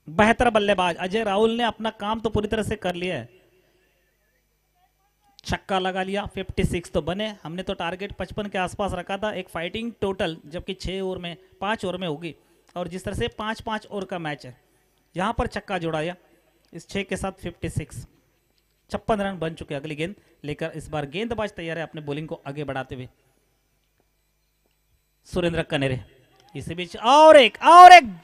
बेहतर बल्लेबाज अजय राहुल ने अपना काम तो पूरी तरह से कर लिया है। छक्का लगा लिया, 56 तो बने। हमने तो टारगेट 55 के आसपास रखा था, एक फाइटिंग टोटल, जबकि 6 ओवर में 5 ओवर में होगी। और जिस तरह से 5-5 ओवर का मैच है, यहां पर छक्का जोड़ाया इस 6 के साथ 56, 56 रन बन चुके। अगली गेंद लेकर इस बार गेंदबाज तैयार है अपने बॉलिंग को आगे बढ़ाते हुए। सुरेंद्र कनेरे इसी बीच और एक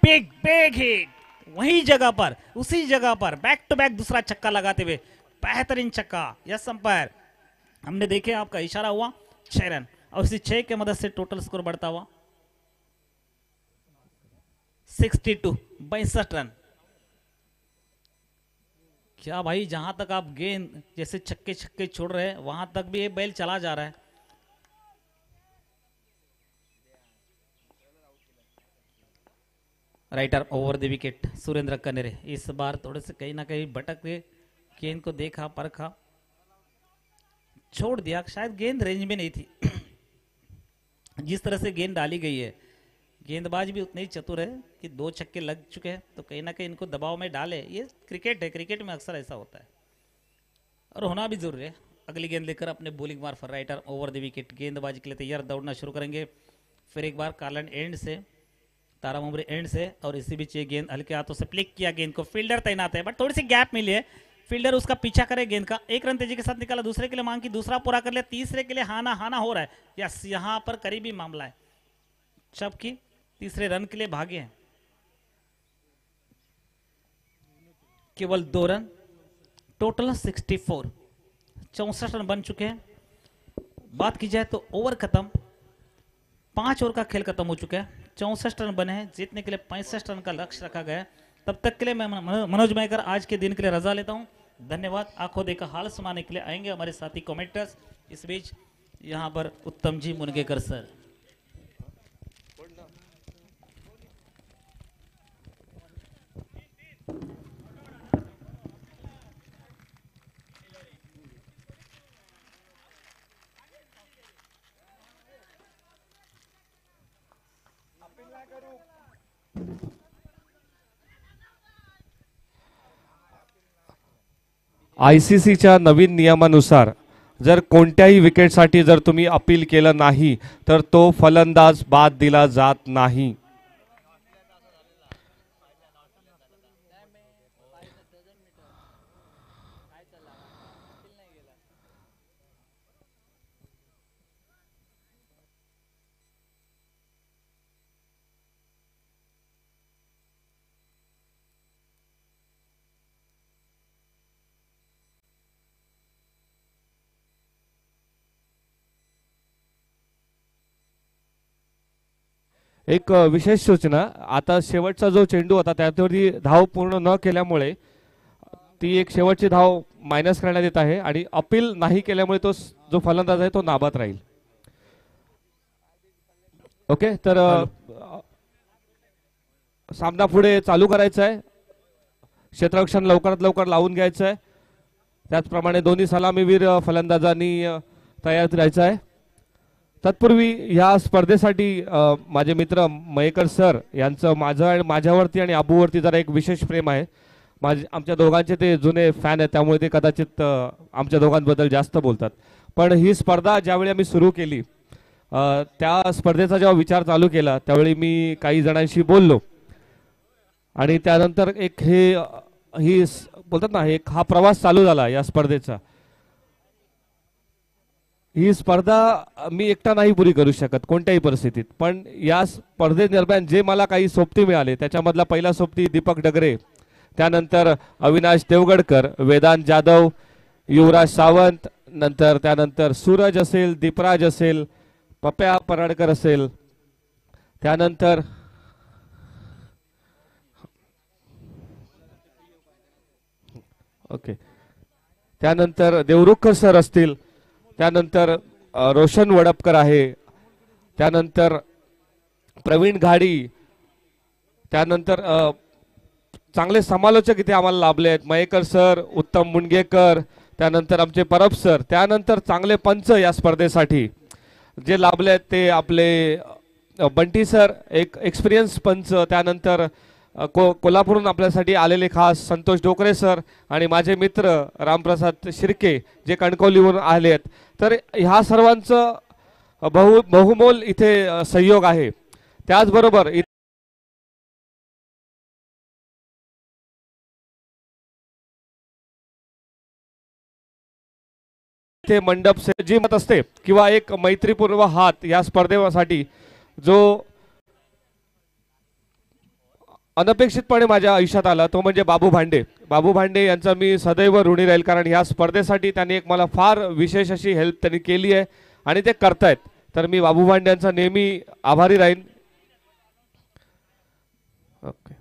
बिग बिग हिट, वही जगह पर, उसी जगह पर बैक टू बैक दूसरा छक्का लगाते हुए, बेहतरीन छक्का। यस अंपायर, हमने देखे आपका इशारा हुआ। 6 रन और इसी 6 के मदद से टोटल स्कोर बढ़ता हुआ 62, 62 रन। क्या भाई, जहां तक आप गेंद जैसे छक्के छक्के छोड़ रहे हैं, वहां तक भी ये बैल चला जा रहा है। Right arm over the wicket Surendra Kanere इस बार थोड़े से कहीं ना कहीं भटक गए, गेंद को देखा परखा, छोड़ दिया। शायद गेंद रेंज में नहीं थी। जिस तरह से गेंद डाली गई है, गेंदबाज भी उतने ही चतुर है कि 2 छक्के लग चुके हैं, तो कहीं ना कहीं इनको दबाव में डाले। ये क्रिकेट है, क्रिकेट में अक्सर ऐसा होता है और होना भी जरूरी है। अगली गेंद लेकर अपने बॉलिंग मार्फत राइटर ओवर द विकेट गेंदबाजी के लिए तैयार, दौड़ना शुरू करेंगे। फिर एक बार कार्लन एंड से, तारा मुंबरी एंड से, और इसी बीच ये गेंद हल्के हाथों से प्लिक किया। गेंद को फील्डर तैनात है, बट थोड़ी सी गैप मिली है। फील्डर उसका पीछा करे गेंद का, 1 रन तेजी के साथ निकाला, दूसरे के लिए मांग की, दूसरा पूरा कर लिया, तीसरे के लिए हाना हाना हो रहा है। यस, यहां पर करीबी मामला है, जबकि तीसरे रन के लिए भागे हैं। केवल 2 रन, टोटल 64, 64 रन बन चुके हैं। बात की जाए तो ओवर खत्म, 5 ओवर का खेल खत्म हो चुका है। 64 रन बने हैं, जीतने के लिए 65 रन का लक्ष्य रखा गया है। तब तक के लिए मैं मनोज मयकर आज के दिन के लिए रजा लेता हूं। धन्यवाद। आंखों देखा हाल सुनाने के लिए आएंगे हमारे साथी कमेंटर्स। इस बीच यहां पर उत्तम जी मुनगेकर सर। आयसीसीच्या नवीन नियमानुसार जर कोणत्याही विकेटसाठी जर तुम्ही अपील केलं नाही तर तो फलंदाज बाद दिला जात नाही। एक विशेष सूचना, आता शेवटचा जो चेंडू होता त्यावरती धाव पूर्ण न केल्यामुळे ती एक शेवटची धाव मायनस करण्यात येत आहे आणि अपील नाही केल्यामुळे तो जो फलंदाज आहे तो नाबाद राहील। ओके, तर सामना पुढे चालू करायचा आहे, क्षेत्ररक्षण लवकरात लवकर लावून घ्यायचं आहे। त्याचप्रमाणे दोन्ही सलामीवीर फलंदाजांनी तयार राहायचं आहे। तत्पूर्वी या स्पर्धेसाठी माझे मित्र मयेकर सर यांचं माझ्यावरती आणि अबूवरती जरा एक विशेष प्रेम आहे। आमच्या दोघांचे ते जुने फॅन आहेत, त्यामुळे ते कदाचित आमच्या दोघांबद्दल जास्त बोलतात। पण ही स्पर्धा ज्यावेळी आम्ही सुरू केली, त्या स्पर्धेचा जेव्हा विचार चालू केला त्यावेळी मी काही जणांशी बोललो आणि त्यानंतर एक ही बोलतात ना, एक हा प्रवास चालू झाला या स्पर्धेचा। ही स्पर्धा मी एकटा नाही पुरी करू शकत कोणत्याही परिस्थितीत, पण या स्पर्धेदरम्यान जे मला काही सोबती मिळाले त्याच्यामधला पहिला सोबती दीपक डगरे, त्यानंतर अविनाश देवगडकर, वेदांत जाधव, युवराज सावंत, नंतर त्यानंतर सूरज असेल, दीपराज असेल, पप्या पराडकर असेल, त्यानंतर ओके, त्यानंतर देवरुखकर सर असतील, त्यानंतर रोशन वडपकर आहे, त्यानंतर प्रवीण घाडी, त्यानंतर चांगले समालोचक इथे आम्हाला लाभले आहेत, मयेकर सर, उत्तम मुनगेकर, त्यानंतर आमचे परब सर, त्यानंतर चांगले पंच या स्पर्धेसाठी जे लाभले आहेत ते आपले बंटी सर एक एक्सपिरियन्स पंच, त्यानंतर कोल्हापूरहून आपल्यासाठी आलेले खास संतोष डोकरे सर आणि माझे मित्र रामप्रसाद शिर्के जे कणकवलीवरून आले आहेत. तर ह्या सर्वांचं बहुमोल इथे सहयोग आहे. त्याचबरोबर इथे मंडप जी मत असते किंवा एक मैत्रीपूर्व हात या स्पर्धेसाठी जो अनपेक्षितपणे माझ्या आयुष्यात आला तो म्हणजे बाबू भांडे. बाबू भांडे यांचा मी सदैव ऋणी राहील, कारण ह्या स्पर्धेसाठी त्यांनी एक मला फार विशेष अशी हेल्प त्यांनी केली आहे आणि ते करतायत. तर मी बाबू भांडे यांचा नेहमी आभारी राहीन. ओके.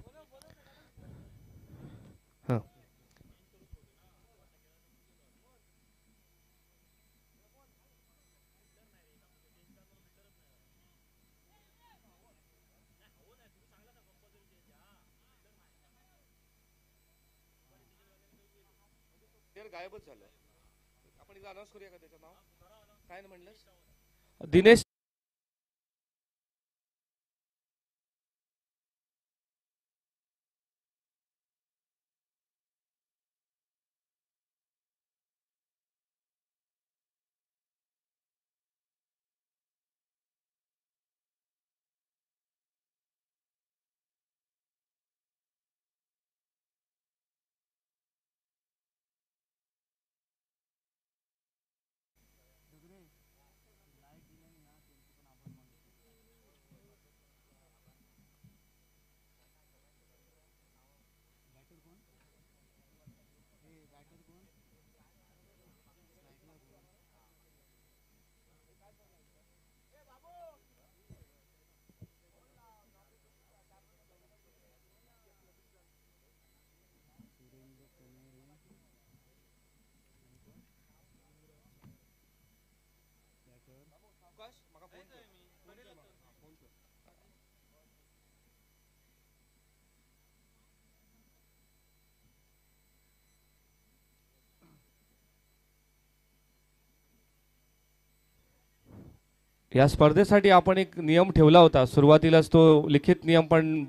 हां. गायबच झालं. आपण एकदा अनाउन्स करूया का त्याचं नाव? काय म्हणलंस? दिनेश. या स्पर्धेसाठी आपण एक नियम ठेवला होता सुरुवातीलाच, तो लिखित नियम पण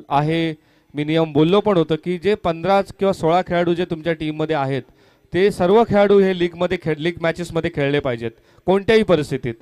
आहे. मी नियम बोललो पण होतो की जे 15 किंवा 16 खेळाडू जे तुमच्या टीममध्ये आहेत ते सर्व खेळाडू हे लीग मॅचेसमध्ये खेळले पाहिजेत कोणत्याही परिस्थितीत.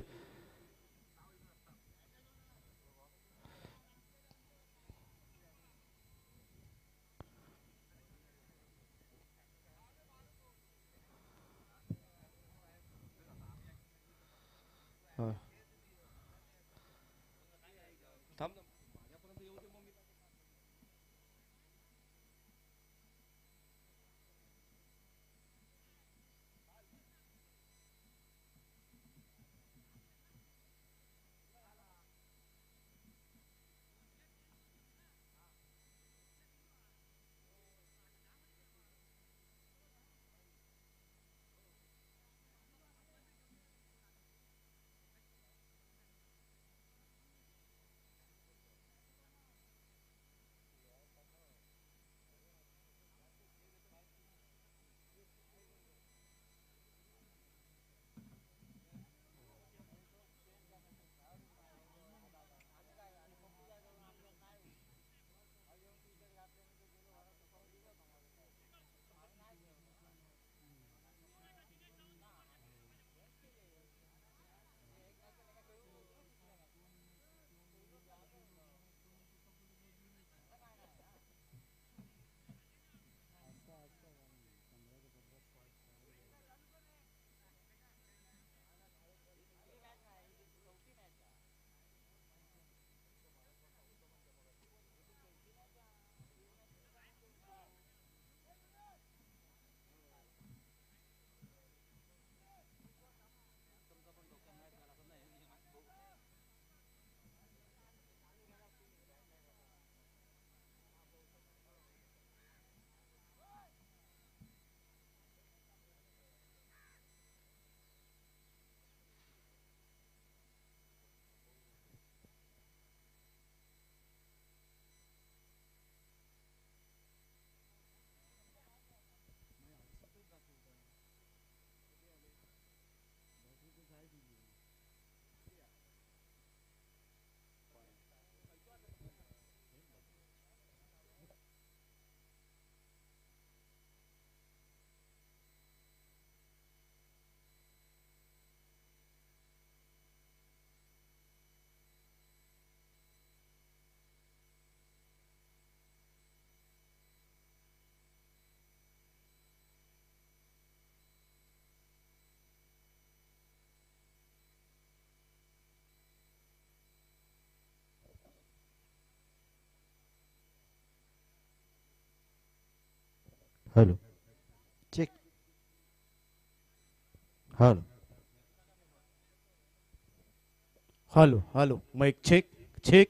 Hello check. Hello hello hello mic check check.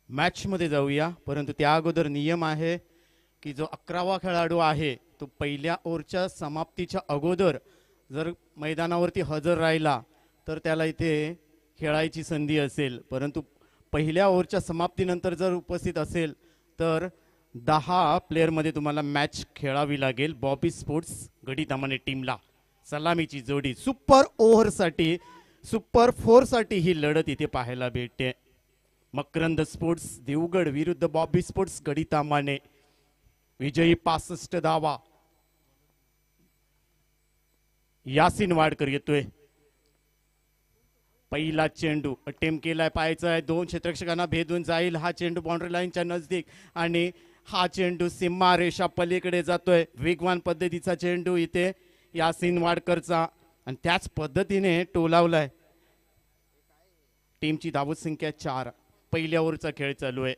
Match मध्ये जाऊया, परंतु त्या अगोदर नियम आहे की जो 11वा खेळाडू आहे तो पहिल्या ओव्हरच्या समाप्तीच्या अगोदर जर मैदानावरती हजर राहिला तर त्याला इथे खेळायची संधी असेल, परंतु पहिल्या ओव्हरच्या समाप्तीनंतर जर उपस्थित असेल तर 10 प्लेअरमध्ये तुम्हाला मॅच खेळावी लागेल. बॉबी स्पोर्ट्स गडी तामाणे टीमला सलामीची जोडी सुपर ओव्हरसाठी सुपर 4 साठी ही लढत इथे पाहायला भेटते. मकरंद स्पोर्ट्स देवगड विरुद्ध बॉबी स्पोर्ट्स गडी तामाणे. विजयी 65 धावा. यासिन वाडकर येतोय. पहिला चेंडू अटेम्प्ट केलाय, पाहायचा आहे 2 क्षेत्ररक्षकांना भेदून जाईल हा चेंडू बाउंड्री लाईनच्या नजदीक आणि हा चेंडू सीमा रेषा पलीकडे जातोय. वेगवान पद्धतीचा चेंडू इथे यासिन वाडकरचा आणि त्याच पद्धतीने टोलावलाय. टीमची धावत संख्या 4. पहिल्या ओव्हरचा खेळ चालू आहे.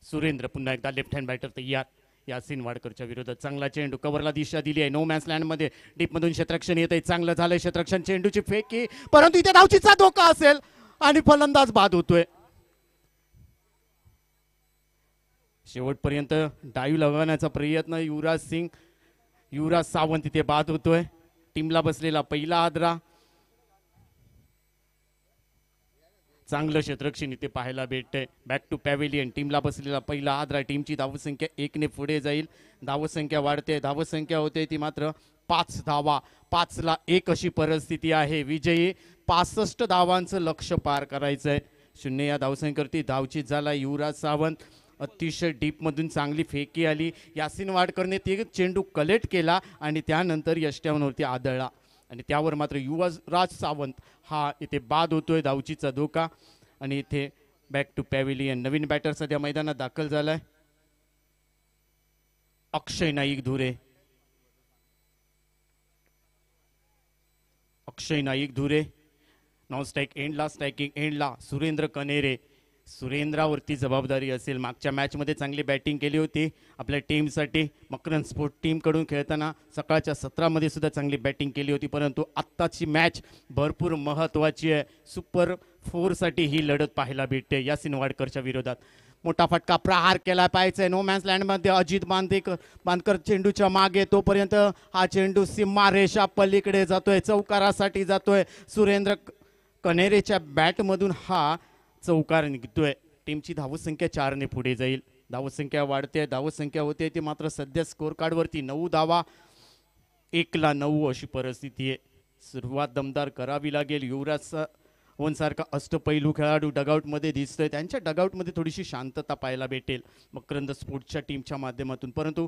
सुरेंद्र पुन्हा एकदा लेफ्ट हँड बॅटर तयार. यासिन वाडकरच्या विरोधात चांगला चेंडू कव्हरला दिशा दिली आहे. नो मॅन्स लँड मध्ये डीप मधून क्षेत्ररक्षण येत आहे. चांगलं झालंय क्षेत्ररक्षण. चेंडूची फेकी, परंतु इथे धावचीचा धोका असेल आणि फलंदाज बाद होतोय. शेवटपर्यंत डाईव्ह लगावण्याचा प्रयत्न युवराज सावंत इथे बाद होतोय. टीमला बसलेला पहिला आदरा. चांगलं क्षेत्ररक्षण इथे पाहायला भेटतंय. Back to pavilion. टीमला बसलेला पहिला आदरा. टीमची धावसंख्या 1 ने पुढे जाईल. धावसंख्या वाढते. धावसंख्या होते ती मात्र 5 धावा. 5 ला 1 अशी परिस्थिती आहे. विजयी 65 धावांचं लक्ष्य पार करायचंय. 0 या धावसंख्येवरती धावचीत झाला युवराज सावंत. अतिशय डीप मधून चांगली फेकी आली. यासिन वाडकरने ते चेंडू कलेक्ट केला आणि त्यानंतर यष्ट्यावरती आदळला आणि त्यावर मात्र युवराज सावंत हा इथे बाद होतोय. धावचीचा धोका आणि इथे बॅक टू पॅव्हेलियन. नवीन बॅटर सध्या मैदानात दाखल झालाय. अक्षय नाईक धुरे. अक्षय नाईक धुरे. नॉन स्ट्राइक एंडला, स्ट्रायकिंग एंडला सुरेंद्र कनेरे. सुरेंद्रावरती जबाबदारी असेल. मागच्या मॅच मध्ये चांगली बॅटिंग केली होती आपल्या टीमसाठी. मकरंद स्पोर्ट टीम कडून खेळताना सकाळच्या 17 मध्ये सुद्धा चांगली बॅटिंग केली होती, परंतु आत्ताची मॅच भरपूर महत्वाची आहे. सुपर 4 साठी ही लढत पाहायला भेटते. यासिन वाडकरच्या विरोधात मोठा फटका प्रहार केला पाहिजे. नो मॅन्स लँड मध्ये अजित बांदकर चेंडूच्या मागे. तोपर्यंत हा चेंडू सीमा रेषा पलीकडे जातोय, चौकारासाठी जातोय. सुरेंद्र कनेरेच्या बॅट मधून हा चौकार निघतोय. टीमची धावसंख्या 4 ने पुढे जाईल. धावसंख्या वाढते. धावसंख्या होते ती मात्र सध्या स्कोर कार्ड वरती 9 धावा. 1 ला 9 अशी परिस्थिती आहे. सुरुवात दमदार करावी लागेल. युवराज सावंत सारखा अष्टपैलू खेळाडू डगआउट मध्ये दिसतोय. त्यांच्या डगआउट मध्ये थोडीशी शांतता पाहायला भेटेल मकरंद स्पोर्ट्सच्या टीमच्या माध्यमातून, परंतु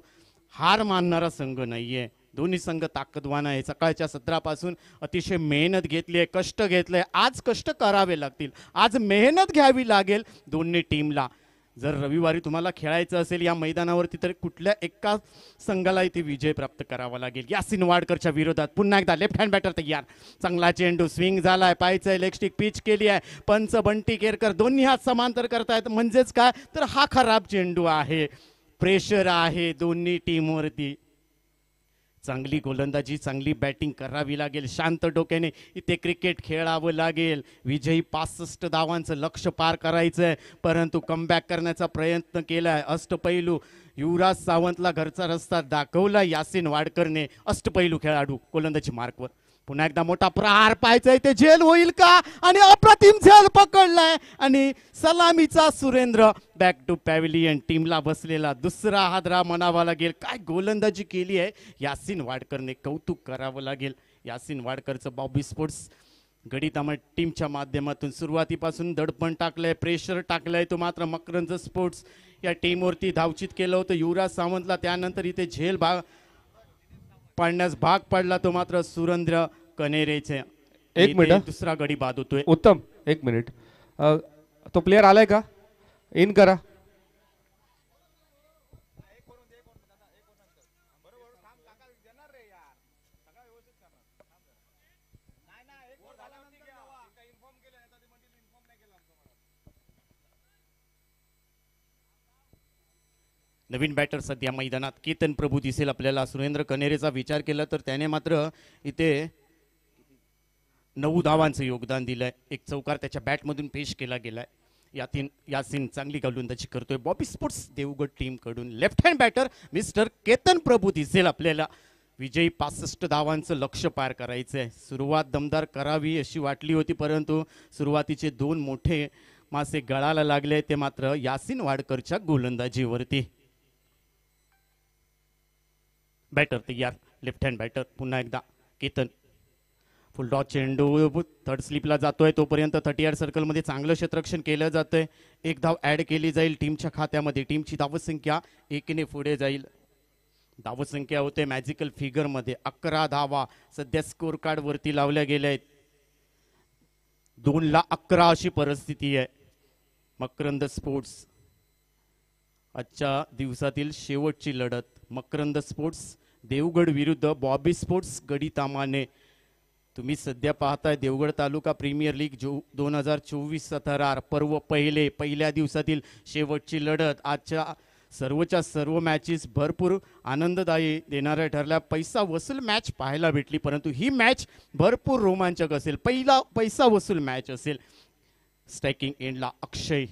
हार मानणारा संघ नाहीये. दोन्ही संघ ताकदवान आहे. सकाळच्या सत्रापासून अतिशय मेहनत घेतली आहे, कष्ट घेतले. आज कष्ट करावे लागतील. आज मेहनत घ्यावी लागेल दोन्ही टीमला. जर रविवारी तुम्हाला खेळायचं असेल या मैदानावरती तर कुठल्या एका संघाला इथे विजय प्राप्त करावा लागेल. यासिन वाडकरच्या विरोधात पुन्हा एकदा लेफ्ट हँड बॅटर तयार. चांगला चेंडू स्विंग झालाय. पाहायचंय लेग स्टिक पिच केली आहे. पंच बंटी केरकर दोन्ही हात समांतर करतायत. म्हणजेच काय तर हा खराब चेंडू आहे. प्रेशर आहे दोन्ही टीमवरती. चांगली गोलंदाजी चांगली बॅटिंग करावी लागेल. शांत डोक्याने इथे क्रिकेट खेळावं लागेल. विजयी 65 धावांचं लक्ष्य पार करायचंय, परंतु कमबॅक करण्याचा प्रयत्न केलाय. अष्टपैलू युवराज सावंतला घरचा रस्ता दाखवला यासिन वाडकरने. अष्टपैलू खेळाडू गोलंदाजी मार्कवर. पुन्हा एकदा मोठा प्रहार पाहायचाय. ते झेल होईल का? आणि अप्रतिम झेल पकडलाय आणि सलामीचा सुरेंद्र बॅक टू पॅव्हिलियन. टीमला बसलेला दुसरा हादरा म्हणावा लागेल. काय गोलंदाजी केली आहे यासिन वाडकरने, कौतुक करावं लागेल. यासिन वाडकरचं बॉबी स्पोर्ट्स गडितामा टीमच्या माध्यमातून सुरुवातीपासून दडपण टाकलंय, प्रेशर टाकलंय. तो मात्र मकरंद स्पोर्ट्स या टीमवरती धावचित केलं होतं युवराज सावंतला. त्यानंतर इथे झेल पाडण्यास भाग पडला तो मात्र सुरेंद्र कनेरेचे. एक मिनिट, दुसरा गडी बाद होतोय. उत्तम एक मिनिट, तो प्लेयर आलाय का? इन करा. नवीन बॅटर सध्या मैदानात केतन प्रभू दिसेल आपल्याला. सुरेंद्र कनेरेचा विचार केला तर त्याने मात्र इथे 9 धावांचं योगदान दिलंय. एक चौकार त्याच्या बॅटमधून पेश केला गेलाय. यासिन चांगली गोलंदाजी करतोय बॉबी स्पोर्ट्स देवगड टीम कडून. Left hand batter mister Ketan Prabhu दिसेल आपल्याला. विजयी 65 धावांचं लक्ष्य पार करायचंय. सुरुवात दमदार करावी अशी वाटली होती, परंतु सुरुवातीचे 2 मोठे मासे गळाला लागले, ते मात्र यासिन वाडकरच्या गोलंदाजीवरती. बॅटर तयार, लेफ्ट हँड बॅटर. पुन्हा एकदा केतन. फुल डॉट चेंडू थर्ड स्लिपला जातोय. तोपर्यंत 30 सर्कलमध्ये चांगलं क्षेत्ररक्षण केलं जातंय. 1 धाव ऍड केली जाईल टीमच्या खात्यामध्ये. टीमची धावसंख्या 1ने पुढे जाईल. धावसंख्या होते मॅजिकल फिगर मध्ये 11 धावा सध्या स्कोर कार्ड वरती लावल्या गेल्या आहेत. 2-11 अशी परिस्थिती आहे. मकरंद स्पोर्ट्स आजच्या दिवसातील शेवटची लढत. मकरंद स्पोर्ट्स देवगड विरुद्ध बॉबी स्पोर्ट्स गडितामाने. तुम्ही सध्या पाहताय देवगड तालुका प्रीमियर लीग 2024-17 पर्व पहिल्या दिवसातील शेवटची लढत. आजच्या सर्वच्या सर्व मॅचेस भरपूर आनंददायी देणाऱ्या ठरल्या. पैसा वसूल मॅच पाहायला भेटली, परंतु ही मॅच भरपूर रोमांचक असेल. पैसा वसूल मॅच असेल. स्ट्रायकिंग एंडला अक्षय.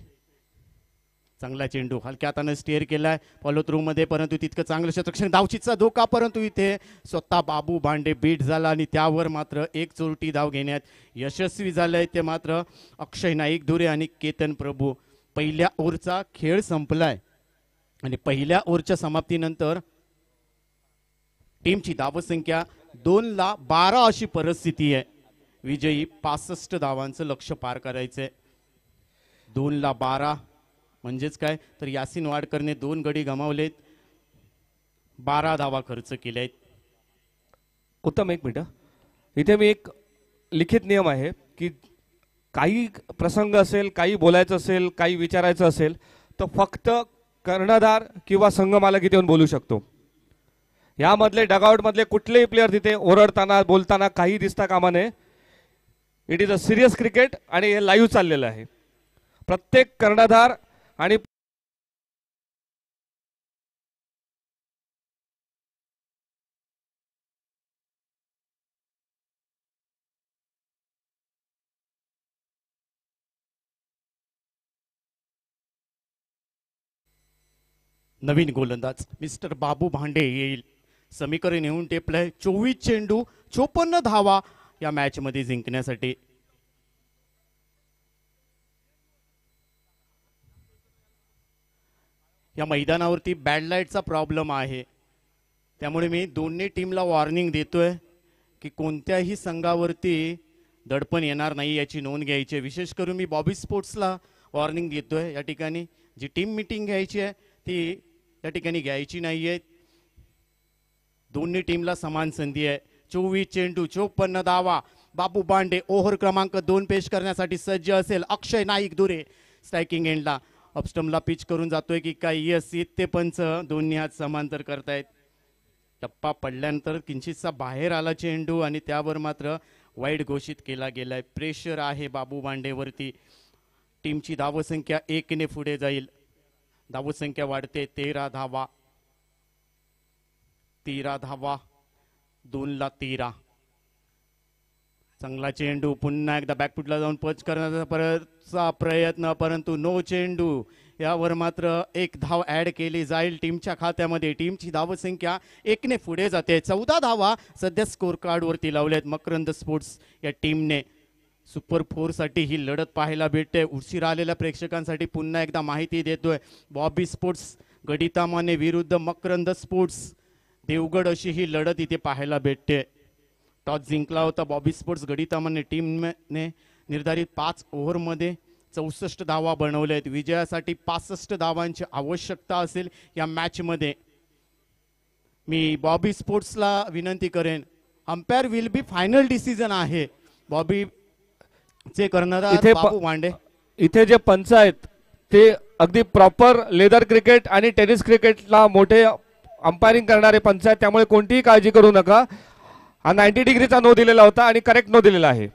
चांगला चेंडू हलक्या हाताने स्टेअर केलाय फॉलो थ्रू मध्ये, परंतु तितकं चांगलं क्षेत्ररक्षण. धावचीचा धोका, परंतु इथे स्वतः बाबू भांडे बीट झाला आणि त्यावर मात्र एक चोरटी धाव घेण्यात यशस्वी झालंय. ते मात्र अक्षय नाईक धुरे आणि केतन प्रभू. पहिल्या ओव्हरचा खेळ संपलाय आणि पहिल्या ओव्हरच्या समाप्तीनंतर टीमची धावसंख्या 2-12 अशी परिस्थिती आहे. विजयी 65 धावांचं लक्ष्य पार करायचंय. 2-12 म्हणजेच काय तर यासिन वाडकरने 2 गडी गमावलेत, 12 धावा खर्च केल्यात. उत्तम एक मिनिट, इथे मी एक लिखित नियम आहे की काही प्रसंग असेल, काही बोलायचं असेल, काही विचारायचं असेल तर फक्त कर्णधार किंवा संघमालक इथे येऊन बोलू शकतो. यामधले डगआउट मधले कुठलेही प्लेयर तिथे ओरडताना बोलताना काही दिसता कामा नये. It is a serious cricket आणि हे लाईव्ह चाललेलं आहे. प्रत्येक कर्णधार आणि नवीन गोलंदाज मिस्टर बाबू भांडे येईल. समीकरण येऊन टेपलंय. 24 चेंडू 54 धावा या मॅच मध्ये जिंकण्यासाठी. या मैदानावरती बॅड लाईटचा प्रॉब्लेम आहे, त्यामुळे मी दोन्ही टीमला वॉर्निंग देतोय की कोणत्याही संघावरती दडपण येणार नाही याची नोंद घ्यायची. विशेष करून मी बॉबी स्पोर्ट्सला वॉर्निंग देतोय. या ठिकाणी जी टीम मीटिंग घ्यायची आहे ती या ठिकाणी घ्यायची नाहीये. दोन्ही टीमला समान संधी आहे. 24 चेंडू 54 धावा. बाबू भांडे ओव्हर क्रमांक 2 पेश करण्यासाठी सज्ज असेल. अक्षय नाईक धुरे स्ट्रायकिंग एंडला अपस्टमला पिच करून जातोय की काय. यस, ते पंच दोन्ही हात समांतर करतायत. टप्पा पडल्यानंतर किंचितसा बाहेर आला चेंडू आणि त्यावर मात्र वाईड घोषित केला गेलाय. प्रेशर आहे बाबू भांडेवरती. टीमची धावसंख्या 1ने पुढे जाईल. धावसंख्या वाढते 13 धावा. 13 धावा. 2ला 13. चांगला चेंडू पुन्हा एकदा बॅकफुटला जाऊन पंच करण्याचा परतचा प्रयत्न, परंतु नो चेंडू. यावर मात्र एक धाव ऍड केली जाईल टीमच्या खात्यामध्ये. टीमची धावसंख्या 1ने पुढे जाते. 14 धावा सध्या स्कोर कार्ड वरती लावल्यात मकरंद स्पोर्ट्स या टीमने. सुपर 4 साठी ही लढत पाहायला भेटते. उशिरा आलेल्या प्रेक्षकांसाठी पुन्हा एकदा माहिती देतोय. बॉबी स्पोर्ट्स गडितामाने विरुद्ध मकरंद स्पोर्ट्स देवगड अशी ही लढत इथे पाहायला भेटते. टॉस जिंकला होता बॉबी स्पोर्ट्स गडितामाने टीमने. निर्धारित 5 ओव्हरमध्ये 64 धावा बनवल्या आहेत. विजयासाठी 65 धावांची आवश्यकता असेल या मॅचमध्ये. मी बॉबी स्पोर्ट्सला विनंती करेन, umpire will be final decision आहे. बॉबी चे करणारा इथे बाबू भांडे. इथे जे पंच आहेत ते अगदी प्रॉपर लेदर क्रिकेट आणि टेनिस क्रिकेटला मोठे अंपायरिंग करणारे पंच आहेत, त्यामुळे कोणतीही काळजी करू नका. हा 90 डिग्रीचा नो दिलेला होता आणि करेक्ट नो दिलेला आहे.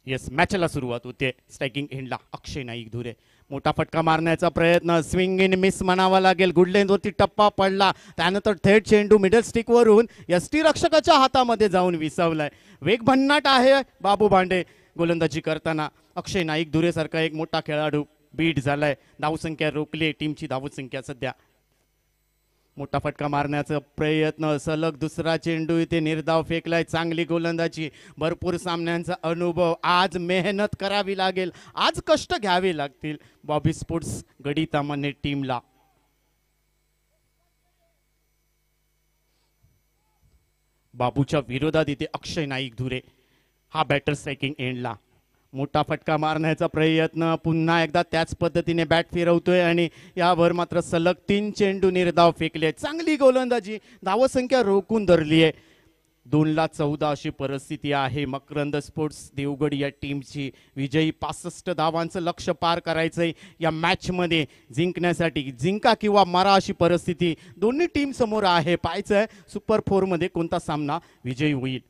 येस, मॅचला सुरुवात होते. स्ट्रायकिंग एंडला अक्षय नाईक धुरे. मोठा फटका मारण्याचा प्रयत्न, स्विंग इन मिस म्हणावा लागेल. गुड लेंथवरती टप्पा पडला. त्यानंतर थेट चेंडू मिडल स्टिक वरून यष्टी रक्षकाच्या हातामध्ये जाऊन विसावलाय. वेग भन्नाट आहे बाबू भांडे गोलंदाजी करताना. अक्षय नाईक धुरे सारखा एक मोठा खेळाडू बीट झालाय. धावसंख्या रोखली टीमची. धावसंख्या सध्या. मोठा फटका मारण्याचा प्रयत्न, सलग दुसरा चेंडू इथे निर्धाव फेकलाय. चांगली गोलंदाजी, भरपूर सामन्यांचा अनुभव. आज मेहनत करावी लागेल, आज कष्ट घ्यावे लागतील बॉबी स्पोर्ट्स गडितामाने टीमला. बाबूच्या विरोधात इथे अक्षय नाईक धुरे हा बॅटर स्ट्रायकिंग एंडला. मोठा फटका मारण्याचा प्रयत्न, पुन्हा एकदा त्याच पद्धतीने बॅट फिरवतोय आणि यावर मात्र सलग 3 चेंडू निर्धाव फेकले. चांगली गोलंदाजी, धावसंख्या रोखून धरली आहे. 2ला 14 अशी परिस्थिती आहे मकरंद स्पोर्ट्स देवगड या टीमची. विजयी 65 धावांचं लक्ष्य पार करायचंय या मॅच मध्ये. जिंकण्यासाठी जिंका किंवा मारा अशी परिस्थिती दोन्ही टीम समोर आहे. पाहायचंय सुपर 4 मध्ये कोणता सामना विजयी होईल.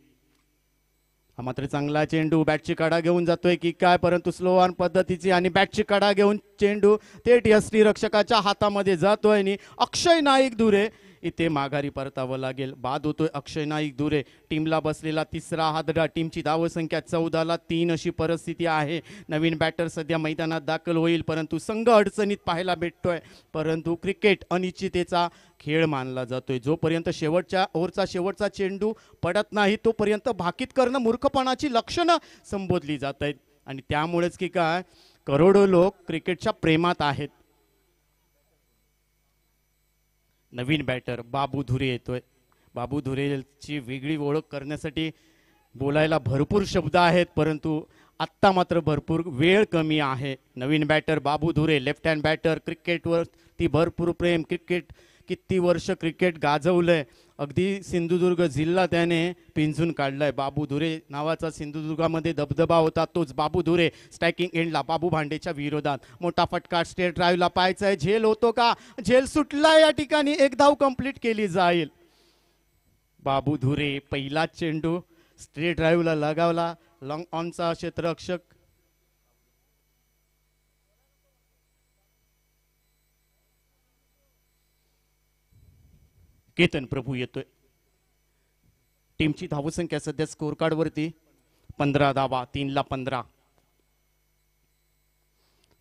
हा मात्र चांगला चेंडू, बॅटची कडा घेऊन जातोय की काय, परंतु स्लो ऑन पद्धतीची आणि बॅटची कडा घेऊन चेंडू थेट यष्टी रक्षकाच्या हातामध्ये जातोय आणि अक्षय नाईक धुरे इथे माघारी परतावं लागेल. बाद होतोय अक्षय नाईक धुरे. टीमला बसलेला तिसरा हादरा. टीमची धावसंख्या 14ला 3 अशी परिस्थिती आहे. नवीन बॅटर सध्या मैदानात दाखल होईल, परंतु संघ अडचणीत पाहायला भेटतोय. परंतु क्रिकेट अनिश्चिततेचा खेळ मानला जातोय. जोपर्यंत शेवटच्या ओव्हरचा शेवटचा चेंडू पडत नाही तोपर्यंत भाकीत करणं मूर्खपणाची लक्षणं संबोधली जात आहेत. आणि त्यामुळेच की काय, करोडो लोक क्रिकेटच्या प्रेमात आहेत. नवीन बॅटर बाबू धुरे येतोय. बाबू धुरेची वेगळी ओळख करण्यासाठी बोलायला भरपूर शब्द आहेत, परंतु आत्ता मात्र भरपूर वेळ कमी आहे. नवीन बॅटर बाबू धुरे, लेफ्ट हँड बॅटर. क्रिकेटवर ती भरपूर प्रेम. क्रिकेट किती वर्ष क्रिकेट गाजवलंय. अगदी सिंधुदुर्ग जिल्हा त्याने पिंजून काढलाय. बाबू धुरे नावाचा सिंधुदुर्गामध्ये दबदबा होता, तोच बाबू धुरे. स्ट्रायकिंग एंडला बाबू भांडेच्या विरोधात. मोठा फटका स्ट्रेट ड्राईव्हला पाहायचाय. झेल होतो का? झेल सुटला. या ठिकाणी एक धाव कंप्लीट केली जाईल. बाबू धुरे पहिला चेंडू स्ट्रेट ड्राईव्हला लगावला. लॉंग ऑनचा क्षेत्ररक्षक केतन प्रभू येतोय. टीमची धावसंख्या सध्या स्कोर कार्ड वरती 15 धावा. 3ला 15.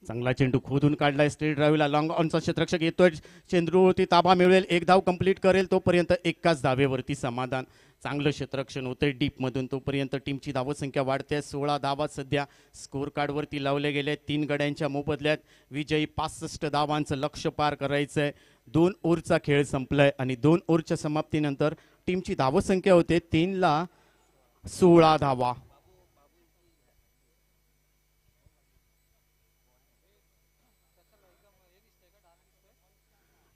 चांगला चेंडू खोदून काढलाय स्ट्रेट ड्राईव्हला. लॉंग ऑनचा क्षेत्ररक्षक येतोय. चेंडूवरती ताबा मिळवेल. एक धाव कंप्लीट करेल तोपर्यंत एकाच धावेवरती समाधान. चांगलं क्षेत्ररक्षण होतंय डीप मधून. तोपर्यंत टीमची धावसंख्या वाढते. 16 धावा सध्या स्कोर कार्ड वरती लावले गेले. 3 गड्यांच्या मोबदल्यात विजयी 65 धावांचं लक्ष्य पार करायचंय. 2 ओव्हरचा खेळ संपलाय आणि 2 ओव्हरच्या समाप्तीनंतर टीमची धावसंख्या होते 3ला 16 धावा.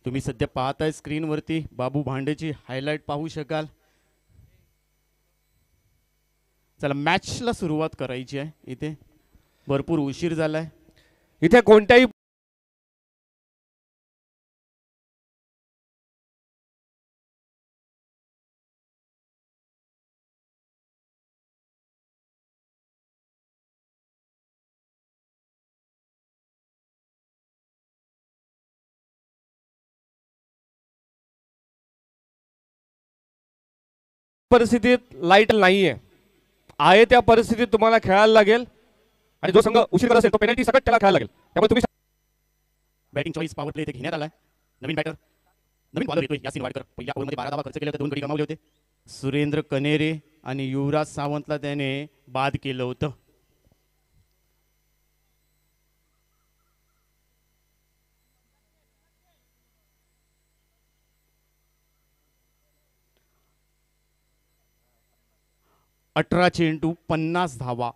तुम्ही सध्या पाहताय स्क्रीनवरती बाबू भांडेची हायलाइट पाहू शकाल. चला मॅचला सुरुवात करायची आहे. इथे भरपूर उशीर झालाय. इथे कोणत्याही परिस्थितीत लाईट नाहीये, आहे त्या परिस्थितीत तुम्हाला खेळायला लागेल आणि जो संघ उशीर करत असेल तो पेनल्टी सकट त्याला खेळायला लागेल. त्यामुळे तुम्ही बॅटिंग चॉईस पॉवर प्ले इथे घेण्यात आलाय. नवीन बॅटर नवीन बॉलर येतोय यासिन वाडकर. पहिल्या ओव्हरमध्ये 12 धावा खर्च केले होते, 2 गडी गमावले होते. सुरेंद्र कनेरे आणि युवराज सावंतला त्याने बाद केलं होतं. अठरा चेंडू 50 धावा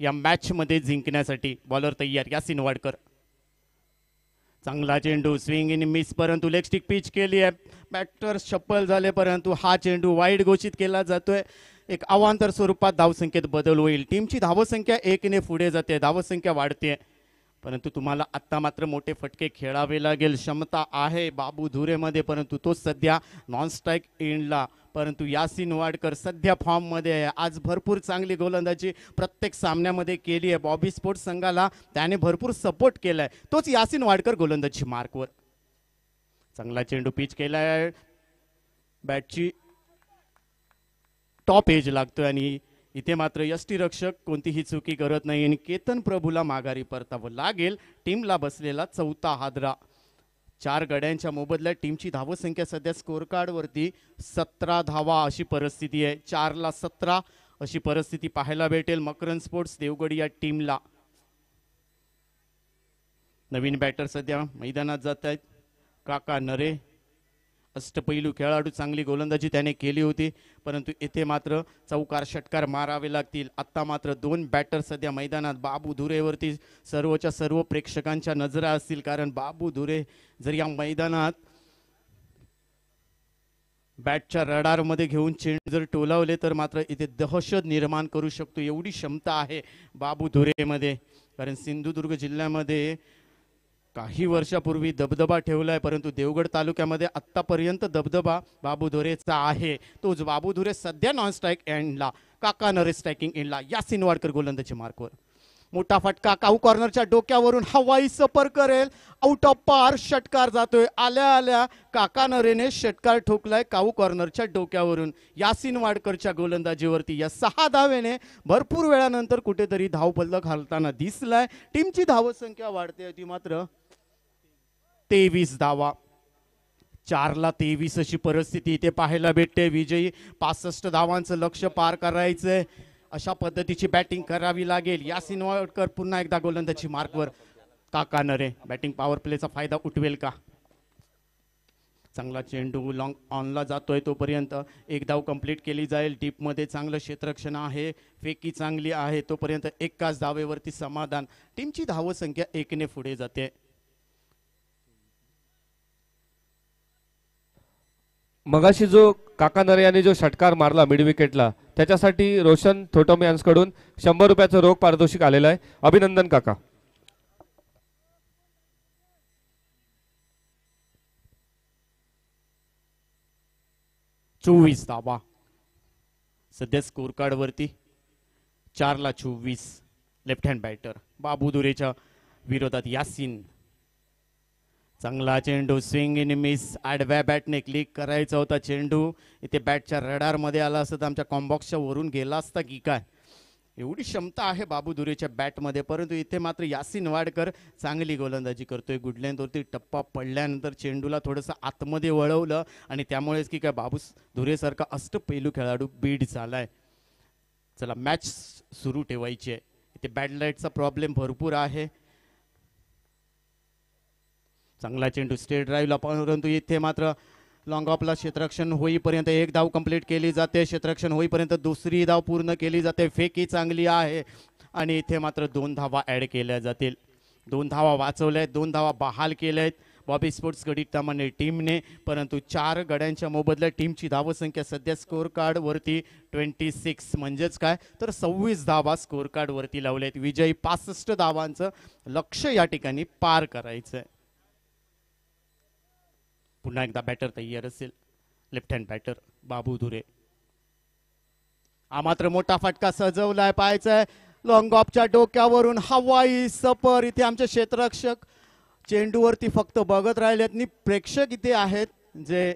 या मॅच मध्ये जिंकण्यासाठी बॉलर तयार यासिन वाडकर. चांगला चेंडू स्विंग इन मिस, परंतु लेग स्टिक पिच केली आहे. बॅटर चप्पल झाले, परंतु हा चेंडू वाईड घोषित केला जातोय. एक अवांतर स्वरूपात धावसंख्येत बदल होईल. टीमची धावसंख्या 1 ने पुढे जाते, धावसंख्या वाढते, परंतु तुम्हाला आत्ता मात्र मोठे फटके खेळावे लागेल. क्षमता आहे बाबू धुरेमध्ये, परंतु तो सध्या नॉन स्ट्राईक एंडला. परंतु यासिन वाडकर सध्या फॉर्ममध्ये आहे. आज भरपूर चांगली गोलंदाजी प्रत्येक सामन्यामध्ये केली आहे. बॉबी स्पोर्ट्स संघाला त्याने भरपूर सपोर्ट केलाय. तोच यासिन वाडकर गोलंदाजी मार्कवर. चांगला चेंडू पिच केलाय, बॅटची टॉप एज लागतोय आणि इथे मात्र यष्टीरक्षक कोणतीही चुकी करत नाही आणि केतन प्रभूला माघारी परतावं लागेल. टीमला बसलेला 4था हादरा. 4 गड्यांच्या मोबदल्यात टीमची धावसंख्या सध्या स्कोर कार्ड वरती 17 धावा अशी परिस्थिती आहे. 4 ला 17 अशी परिस्थिती पाहायला भेटेल मकरंद स्पोर्ट्स देवगड या टीमला. नवीन बॅटर सध्या मैदानात जात आहेत काका नरे. अष्टपैलू खेळाडू, चांगली गोलंदाजी त्याने केली होती, परंतु इथे मात्र चौकार षटकार मारावे लागतील. आत्ता मात्र 2 बॅटर सध्या मैदानात. बाबू धुरेवरती सर्वच्या सर्व प्रेक्षकांच्या नजरा असतील, कारण बाबू धुरे जर या मैदानात बॅटच्या रडारमध्ये घेऊन चेंडू जर टोलावले तर मात्र इथे दहशत निर्माण करू शकतो, एवढी क्षमता आहे बाबू धुरेमध्ये. कारण सिंधुदुर्ग जिल्ह्यामध्ये काही वर्षापूर्वी दबदबा ठेवलाय, परंतु देवगड तालुक्यामध्ये आत्तापर्यंत दबदबा बाबू धुरेचा आहे. तोच बाबू धुरे सध्या नॉन स्ट्राईक एंडला, काका नरे स्ट्रायकिंग एंडला. यासिन वाडकर गोलंदाजी मार्कवर. मोठा फटका काऊ कॉर्नरच्या डोक्यावरून हवाई सफर करेल, आउट ऑफ पार. षटकार जातोय. आल्या आल्या काका नरेने षटकार ठोकलाय काऊ कॉर्नरच्या डोक्यावरून. यासिन वाडकरच्या गोलंदाजीवरती या 6 धावेने भरपूर वेळानंतर कुठेतरी धावफलक घालताना दिसलाय. टीमची धावसंख्या वाढते ती मात्र 23 धावा. 4 ला 23 अशी परिस्थिती इथे पाहायला भेटते. विजयी 65 धावांचं लक्ष्य पार करायचंय, अशा पद्धतीची बॅटिंग करावी लागेल. यासिन वाडकर पुन्हा एकदा गोलंदाजी मार्कवर. काका नरे बॅटिंग पॉवर प्लेचा फायदा उठवेल का? चांगला चेंडू लॉंग ऑनला जातोय, तोपर्यंत 1 धाव कंप्लीट केली जाईल. डीपमध्ये चांगलं क्षेत्ररक्षण आहे, फेकी चांगली आहे, तोपर्यंत एकाच धावेवरती समाधान. टीमची धावसंख्या 1 ने पुढे जाते. मगाशी जो काका नरे यांनी जो षटकार मारला मिड विकेटला, त्याच्यासाठी रोशन थोटोमे यांच्याकडून 100 रुपयाचं रोख पारितोषिक आलेलं आहे. अभिनंदन काका. चोवीस धावा सध्या स्कोर कार्ड वरती. 4 ला 24. लेफ्ट हँड बॅटर बाबू धुरेच्या विरोधात यासिन. चांगला चेंडू स्विंग इन मिस. आडव्या बॅटने क्लिक करायचा होता चेंडू. इथे बॅटच्या रडार मध्ये आला असता आमच्या कॉम्बॉक्सच्या वरून गेला असता की काय. एवढी क्षमता आहे बाबू धुरेच्या बॅटमध्ये, परंतु इथे मात्र यासिन वाडकर चांगली गोलंदाजी करतोय. गुड लेंथवरती टप्पा पडल्यानंतर चेंडूला थोडंसं आतमध्ये वळवलं आणि त्यामुळेच की काय बाबू धुरेसारखा अष्टपैलू खेळाडू बीड झालाय. चला मॅच सुरू ठेवायची आहे. इथे बॅट लाईटचा प्रॉब्लेम भरपूर आहे. चांगला चेंडू स्ट्रेट ड्राईव्हला, परंतु इथे मात्र लॉंग ऑफला क्षेत्ररक्षण होईपर्यंत 1 धाव कंप्लीट केली जाते. क्षेत्ररक्षण होईपर्यंत दुसरी धाव पूर्ण केली जाते. फेकी चांगली आहे आणि इथे मात्र 2 धावा ॲड केल्या जातील. 2 धावा वाचवल्या आहेत, 2 धावा बहाल केल्या आहेत बॉबी स्पोर्ट्स गडितामाने टीमने, परंतु 4 गड्यांच्या मोबदल्यात टीमची धावसंख्या सध्या स्कोर कार्ड वरती 26 म्हणजेच काय तर 26 धावा स्कोर कार्ड वरती लावल्यात. विजयी 65 धावांचं लक्ष्य या ठिकाणी पार करायचंय. पुन्हा एकदा बॅटर तयार असेल. लेफ्ट हँड बॅटर बाबू धुरे. हा मात्र मोठा फटका सजवलाय, पाहायचाय लॉंग ऑफच्या डोक्यावरून हवाई सफर. इथे आमचे क्षेत्ररक्षक चेंडूवरती फक्त बघत राहिलेत आणि प्रेक्षक इथे आहेत जे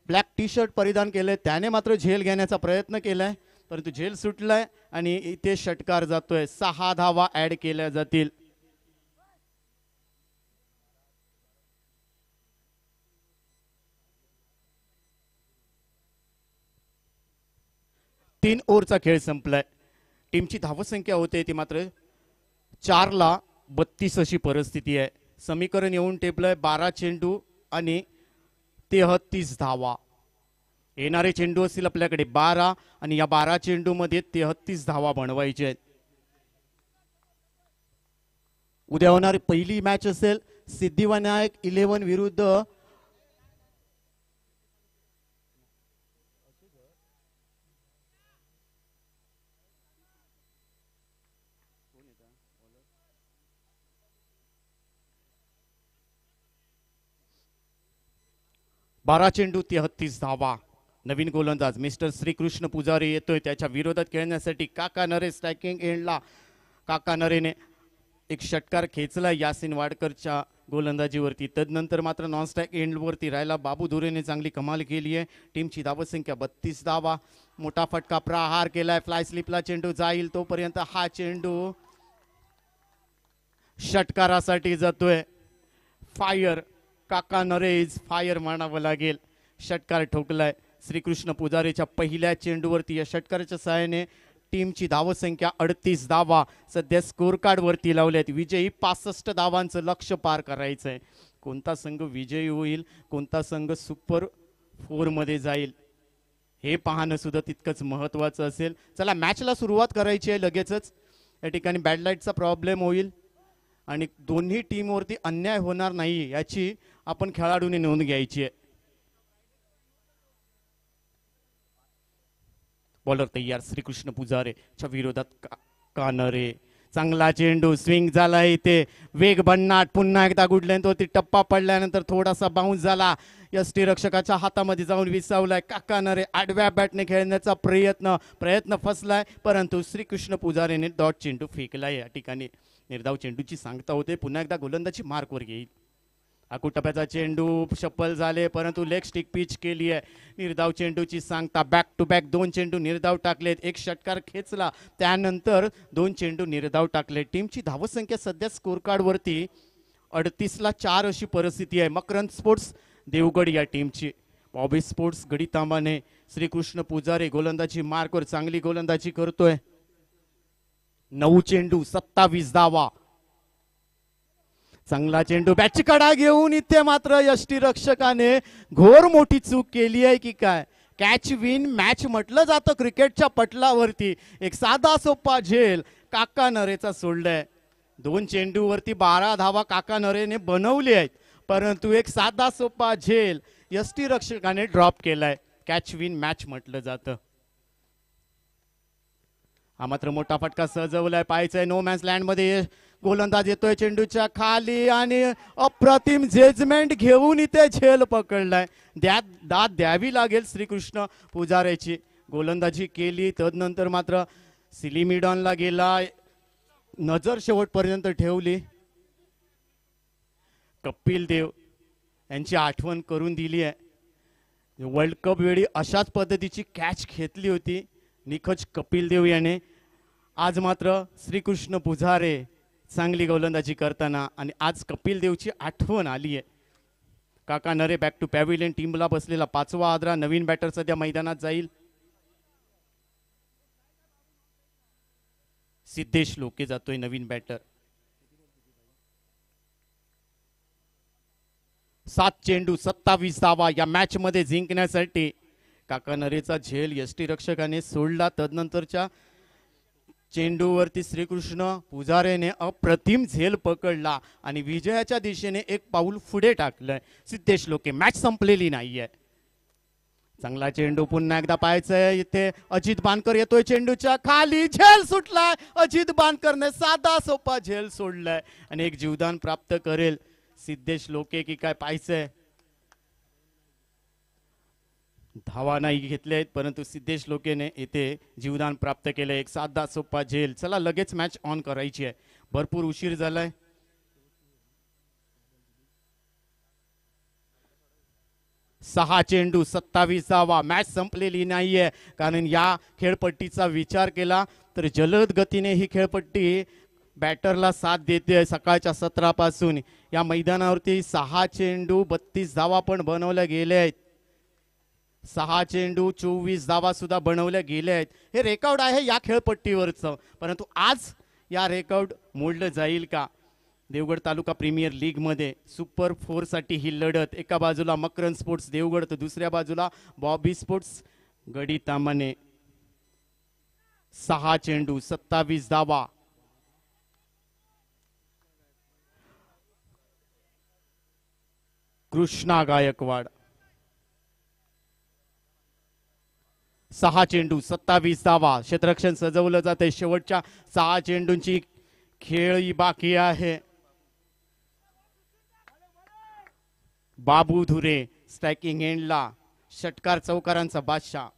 ब्लॅक टी शर्ट परिधान केलंय त्याने मात्र झेल घेण्याचा प्रयत्न केलाय, परंतु झेल सुटलाय आणि इथे षटकार जातोय. 6 धावा ऍड केल्या जातील. तीन ओव्हरचा खेळ संपलाय. टीमची धावसंख्या होते ती मात्र 4-32 अशी परिस्थिती आहे. समीकरण येऊन टेपलंय 12 चेंडू आणि 33 धावा. येणारे चेंडू असतील आपल्याकडे 12 आणि या 12 चेंडू मध्ये 33 धावा बनवायचे आहेत. उद्या होणारी पहिली मॅच असेल सिद्धिविनायक 11 विरुद्ध बारा चेंडू 33 धावा. नवीन गोलंदाज मिस्टर श्रीकृष्ण पुजारी येतोय त्याच्या विरोधात खेळण्यासाठी. काका नरे स्ट्रायकिंग एंडला. काका नरेने एक षटकार खेचला यासिन वाडकरच्या गोलंदाजीवरती. तदनंतर मात्र नॉन स्ट्राईक एंडवरती राहिला बाबू धुरेने चांगली कमाल केली आहे. टीमची धावसंख्या 32 धावा. मोठा फटका प्रहार केलाय. फ्लाय स्लिपला चेंडू जाईल तोपर्यंत हा चेंडू षटकारासाठी जातोय. फायर. काका नरेज फायर म्हणावं लागेल. षटकार ठोकलाय. श्रीकृष्ण पुजारीच्या पहिल्या चेंडूवरती या षटकाराच्या सहाय्याने टीमची धावसंख्या 38 धावा सध्या स्कोर कार्ड वरती लावल्यात. विजयी 65 धावांचं लक्ष पार करायचंय. कोणता संघ विजयी होईल, कोणता संघ सुपर 4 मध्ये जाईल हे पाहणं सुद्धा तितकंच महत्वाचं असेल. चला मॅचला सुरुवात करायची आहे लगेचच. या ठिकाणी बॅड लाईटचा प्रॉब्लेम होईल आणि दोन्ही टीमवरती अन्याय होणार नाही याची आपण खेळाडूंनी नोंद घ्यायची आहे. बॉलर तयार श्रीकृष्ण पुजारेच्या विरोधात कानरे. चांगला चेंडू स्विंग झाला. इथे वेग भन्नाट. पुन्हा एकदा गुडलेंथवरती टप्पा पडल्यानंतर थोडासा बाउन्स झाला. यष्टीरक्षकाच्या हातामध्ये जाऊन विसावलाय. काका नरे आडव्या बॅटने खेळण्याचा प्रयत्न फसलाय, परंतु श्रीकृष्ण पुजारेने डॉट चेंडू फेकलाय. या ठिकाणी निर्धाव चेंडूची सांगता होते. पुन्हा एकदा गोलंदाजी मार्कवर घेईल. आकुटप्याचा चेंडू सफल झाले, परंतु लेग स्टिक पिच केली आहे. निर्धाव चेंडूची सांगता. बॅक टू बॅक 2 चेंडू निर्धाव टाकलेत. एक षटकार खेचला, त्यानंतर 2 चेंडू निर्धाव टाकले. टीमची धावसंख्या सध्या स्कोर कार्ड वरती 38-4 अशी परिस्थिती आहे. मकरंद स्पोर्ट्स देवगड या टीमची. बॉबी स्पोर्ट्स गडी तांबाने. श्रीकृष्ण पुजारी गोलंदाजी मार्कवर चांगली गोलंदाजी करतोय. 9 चेंडू 27 धावा. चांगला चेंडू बॅटची कडा घेऊन इथे मात्र यष्टीरक्षकाने घोर मोठी चूक केली आहे की काय. कॅच विन मॅच म्हटलं जातं क्रिकेटच्या पटलावरती. एक साधा सोपा झेल काका नरेचा सोडलाय. 2 चेंडूवरती 12 धावा काका नरेने बनवली आहेत, परंतु एक साधा सोपा झेल यष्टीरक्षकाने ड्रॉप केलाय. कॅच विन मॅच म्हटलं जातं. हा मात्र मोठा फटका सजवलाय. पाहायचंय नो मॅन्स लँड मध्ये गोलंदाज येतोय चेंडूच्या खाली आणि अप्रतिम जजमेंट घेऊन इथे झेल पकडलाय. दाद द्यावी लागेल श्रीकृष्ण पुजारेची. गोलंदाजी केली, तदनंतर मात्र सिलिमिडॉनला गेला, नजर शेवटपर्यंत ठेवली. कपिल देव यांची आठवण करून दिली आहे. वर्ल्ड कप वेळी अशाच पद्धतीची कॅच घेतली होती निखच कपिल देव याने. आज मात्र श्रीकृष्ण पुजारे चांगली गोलंदाजी करताना आणि आज कपिल देवची आठवण आली आहे. काका नरे बॅक टू पॅव्हिलियन. टीमला बसलेला 5वा आदरा. नवीन बॅटर सध्या मैदानात जाईल. सिद्धेश लोके जातोय नवीन बॅटर. 7 चेंडू 27 धावा या मॅच मध्ये जिंकण्यासाठी. काका नरेचा झेल यष्टीरक्षकाने सोडला. तदनंतरच्या चेंडूवरती श्रीकृष्ण पुजारेने अप्रतिम झेल पकडला आणि विजयाच्या दिशेने एक पाऊल पुढे टाकलंय. सिद्धेश लोके. मॅच संपलेली नाहीये. चांगला चेंडू पुन्हा एकदा पाहायचंय. इथे अजित बानकर येतोय चेंडूच्या खाली. झेल सुटलाय. अजित बानकरने साधा सोपा झेल सोडलाय आणि एक जीवदान प्राप्त करेल सिद्धेश लोके की काय पाहायचंय. धावा नाही घेतले आहेत, परंतु सिद्धेश लोकेने इथे जीवदान प्राप्त केलं. एक साधा सोपा झेल. चला लगेच मॅच ऑन करायची आहे. भरपूर उशीर झालाय. 6 चेंडू 27 धावा. मॅच संपलेली नाहीये, कारण या खेळपट्टीचा विचार केला तर जलद गतीने ही खेळपट्टी बॅटरला साथ देते. सकाळच्या सत्रापासून या मैदानावरती 6 चेंडू 32 धावा पण बनवल्या गेल्या आहेत. 6 चेंडू 24 धावा सुद्धा बनवल्या गेल्या आहेत. हे रेकॉर्ड आहे या खेळपट्टीवरचं, परंतु आज या रेकॉर्ड मोडलं जाईल का? देवगड तालुका प्रीमियर लीग मध्ये सुपर 4 साठी ही लढत. एका बाजूला मकरन स्पोर्ट्स देवगड तर दुसऱ्या बाजूला बॉबी स्पोर्ट्स गडी तामाने. 6 चेंडू 27 धावा. कृष्णा गायकवाड 6 चेंडू 27 धावा. क्षेत्ररक्षण सजवलं जाते. शेवटच्या 6 चेंडूंची खेळ ही बाकी आहे. बाबू धुरे स्ट्रायकिंग एंडला. षटकार चौकारांचा बादशाह.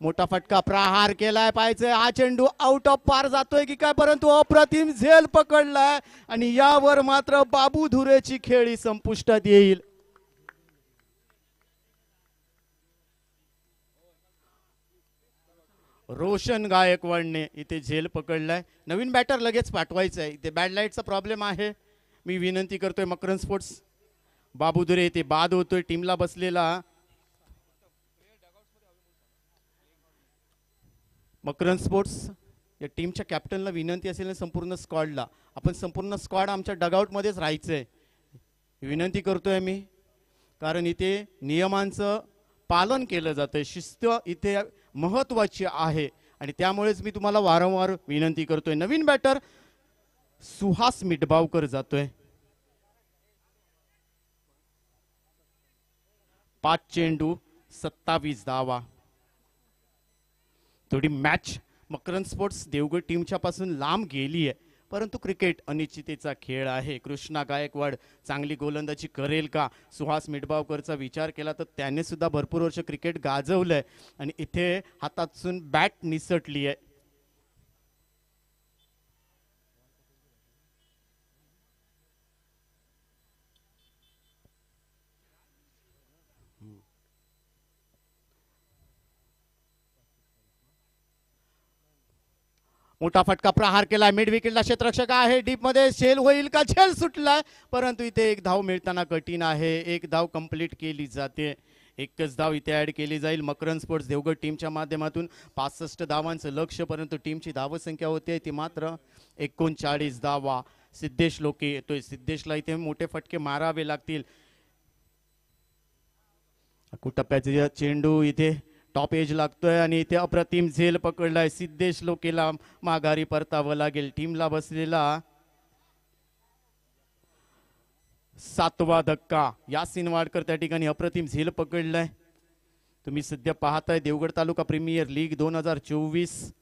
मोठा फटका प्रहार केलाय पाहिजे. हा चेंडू आउट ऑफ पार जातोय की काय, परंतु अप्रतिम झेल पकडलाय आणि यावर मात्र बाबू धुरेची खेळी संपुष्टात येईल. रोशन गायकवाडने इथे झेल पकडलाय. नवीन बॅटर लगेच पाठवायचं आहे. इथे बॅड लाईटचा प्रॉब्लेम आहे. मी विनंती करतोय मकरन स्पोर्ट्स बाबूदुरे इथे बाद होतोय टीमला बसलेला. मकरन स्पोर्ट्स या टीमच्या कॅप्टनला विनंती असेल संपूर्ण स्क्वॉडला, आपण संपूर्ण स्क्वॉड आमच्या डगआउटमध्येच राहायचंय. विनंती करतोय मी, कारण इथे नियमांचं पालन केलं जातंय. शिस्त इथे महत्वाची आहे आणि त्यामुळेच मी तुम्हाला वारंवार विनंती करतोय. नवीन बॅटर सुहास मिटबावकर जातोय. 5 चेंडू 27 धावा. थोडी मॅच मकरन स्पोर्ट्स देवगड टीमच्या पासून लांब गेली आहे, परंतु क्रिकेट अनिश्चिततेचा खेळ आहे. कृष्णा गायकवाड चांगली गोलंदाजी करेल का? सुहास मिटबावकरचा विचार केला तर त्याने सुद्धा भरपूर वर्ष क्रिकेट गाजवलंय आणि इथे हातातून बॅट निसटली आहे. मोठा फटका प्रहार केलाय. मिड विकेटला क्षेत्ररक्षक आहे. डीप मध्ये झेल होईल का? झेल सुटलाय, परंतु इथे एक धाव मिळताना कठीण आहे. एक धाव कंप्लीट केली जाते. एकच धाव इथे ऍड केली जाईल. मकरन स्पोर्ट्स देवगड टीमच्या माध्यमातून 65 धावांचं लक्ष, परंतु टीमची धावसंख्या होते ती मात्र 39 धावा. सिद्धेश लोके येतोय. सिद्धेशला इथे मोठे फटके मारावे लागतील. टप्प्याचे चेंडू इथे टॉप एज लागतोय आणि इथे अप्रतिम झेल पकडलाय. सिद्धेश लोकेला माघारी परतावं लागेल. टीमला बसलेला 7वा धक्का. यासिन वाडकर त्या ठिकाणी अप्रतिम झेल पकडलाय. तुम्ही सध्या पाहताय देवगड तालुका प्रीमियर लीग 2024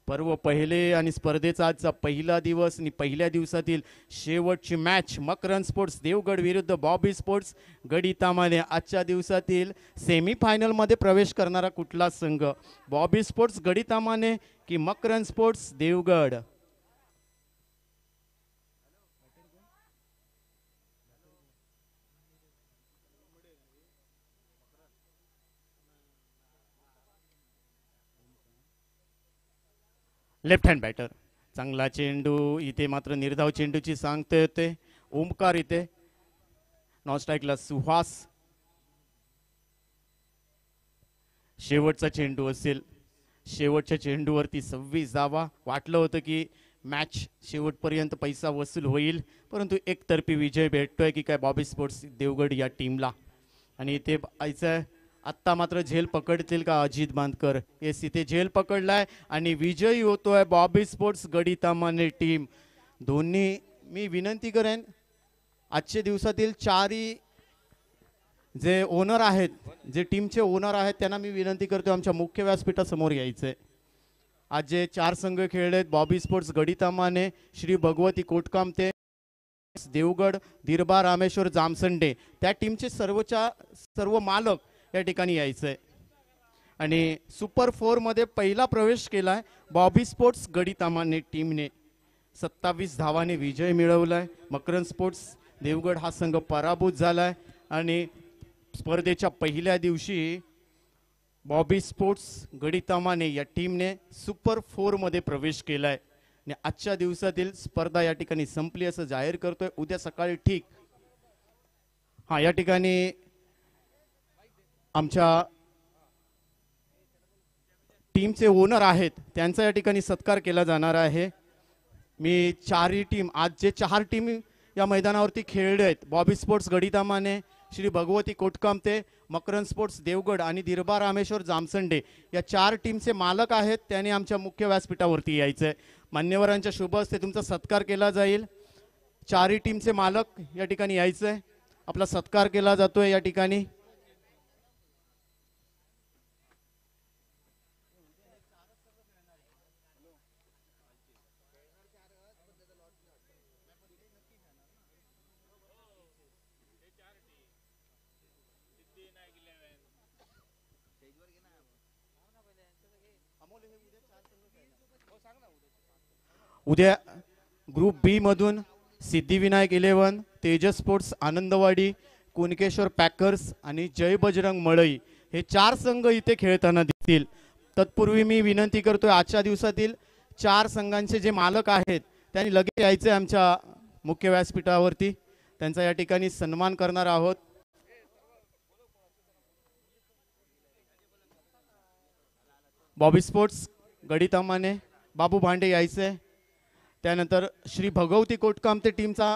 पर्व पहिले आणि स्पर्धेचा आजचा पहिला दिवस आणि पहिल्या दिवसातील शेवटची मॅच मकरन स्पोर्ट्स देवगड विरुद्ध बॉबी स्पोर्ट्स गडी तामाने. आजच्या दिवसातील सेमीफायनल मध्ये प्रवेश करणारा कुठला संघ? बॉबी स्पोर्ट्स गडी तामाने की Makaran sports Devgad? Left hand batter. चांगला चेंडू. इथे मात्र निर्धाव चेंडूची सांगता येते. ओमकार इथे नॉन स्ट्राईकला. सुहास. शेवटचा चेंडू असेल. शेवटच्या चेंडूवरती 26 धावा. वाटलं होतं की मॅच शेवटपर्यंत पैसा वसूल होईल, परंतु एकतर्फी विजय भेटतोय की काय बॉबी स्पोर्ट्स देवगड या टीमला. आणि इथे आयचं आत्ता मात्र झेल पकडतील का अजित बांधकर? येस, इथे झेल पकडलाय आणि विजयी होतोय बॉबी स्पोर्ट्स गडी तामाने टीम. दोन्ही मी विनंती करेन आजच्या दिवसातील 4 जे ओनर आहेत, जे टीमचे ओनर आहेत, त्यांना मी विनंती करतो आमच्या मुख्य व्यासपीठासमोर यायचंय. आज जे 4 संघ खेळलेत बॉबी स्पोर्ट्स गडी तामाने, श्री भगवती कोटकामते देवगड, दिरबा रामेश्वर जामसंडे, त्या टीमचे सर्व मालक या ठिकाणी यायचंय. आणि सुपर 4 मध्ये पहिला प्रवेश केलाय बॉबी स्पोर्ट्स गडी तामाने टीमने. 27 धावाने विजय मिळवलाय. मकरन स्पोर्ट्स देवगड हा संघ पराभूत झालाय आणि स्पर्धेच्या पहिल्या दिवशी बॉबी स्पोर्ट्स गडितामाने या टीमने सुपर 4 मध्ये प्रवेश केलाय आणि आजच्या दिवसातील स्पर्धा या ठिकाणी संपली असं जाहीर करतोय. उद्या सकाळी ठीक या ठिकाणी आमच्या टीमचे ओनर आहेत त्यांचा या ठिकाणी सत्कार केला जाणार आहे. मी चारही टीम, आज जे 4 टीम या मैदानावरती खेळले आहेत, बॉबी स्पोर्ट्स गडितामाने, श्री भगवती कोटकामते, मकरंद स्पोर्ट्स देवगड आणि दिरबा रामेश्वर जामसंडे या 4 टीमचे मालक आहेत. त्यांनी आमच्या मुख्य व्यासपीठावरती यायचंय. मान्यवरांच्या शुभ हस्ते तुमचा सत्कार केला जाईल. 4ही टीमचे मालक या ठिकाणी यायचंय, आपला सत्कार केला जातोय या ठिकाणी. उद्या ग्रुप बी मधून सिद्धिविनायक 11, तेजस स्पोर्ट्स आनंदवाडी, कुणकेश्वर पॅकर्स आणि जय बजरंग मळई हे 4 संघ इथे खेळताना दिसतील. तत्पूर्वी मी विनंती करतोय, आजच्या दिवसातील 4 संघांचे जे मालक आहेत त्यांनी लगेच यायचे आमच्या मुख्य व्यासपीठावरती. त्यांचा या ठिकाणी सन्मान करणार आहोत. बॉबी स्पोर्ट्स गडितामाने बाबू भांडे यायचे. त्यानंतर श्री भगवती कोटकामते टीमचा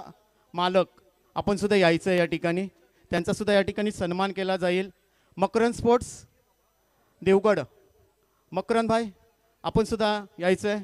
मालक आपण सुद्धा यायचं या ठिकाणी, त्यांचा सुद्धा या ठिकाणी सन्मान केला जाईल. मकरंद स्पोर्ट्स देवगड, मकरंद भाई आपण सुद्धा यायचं.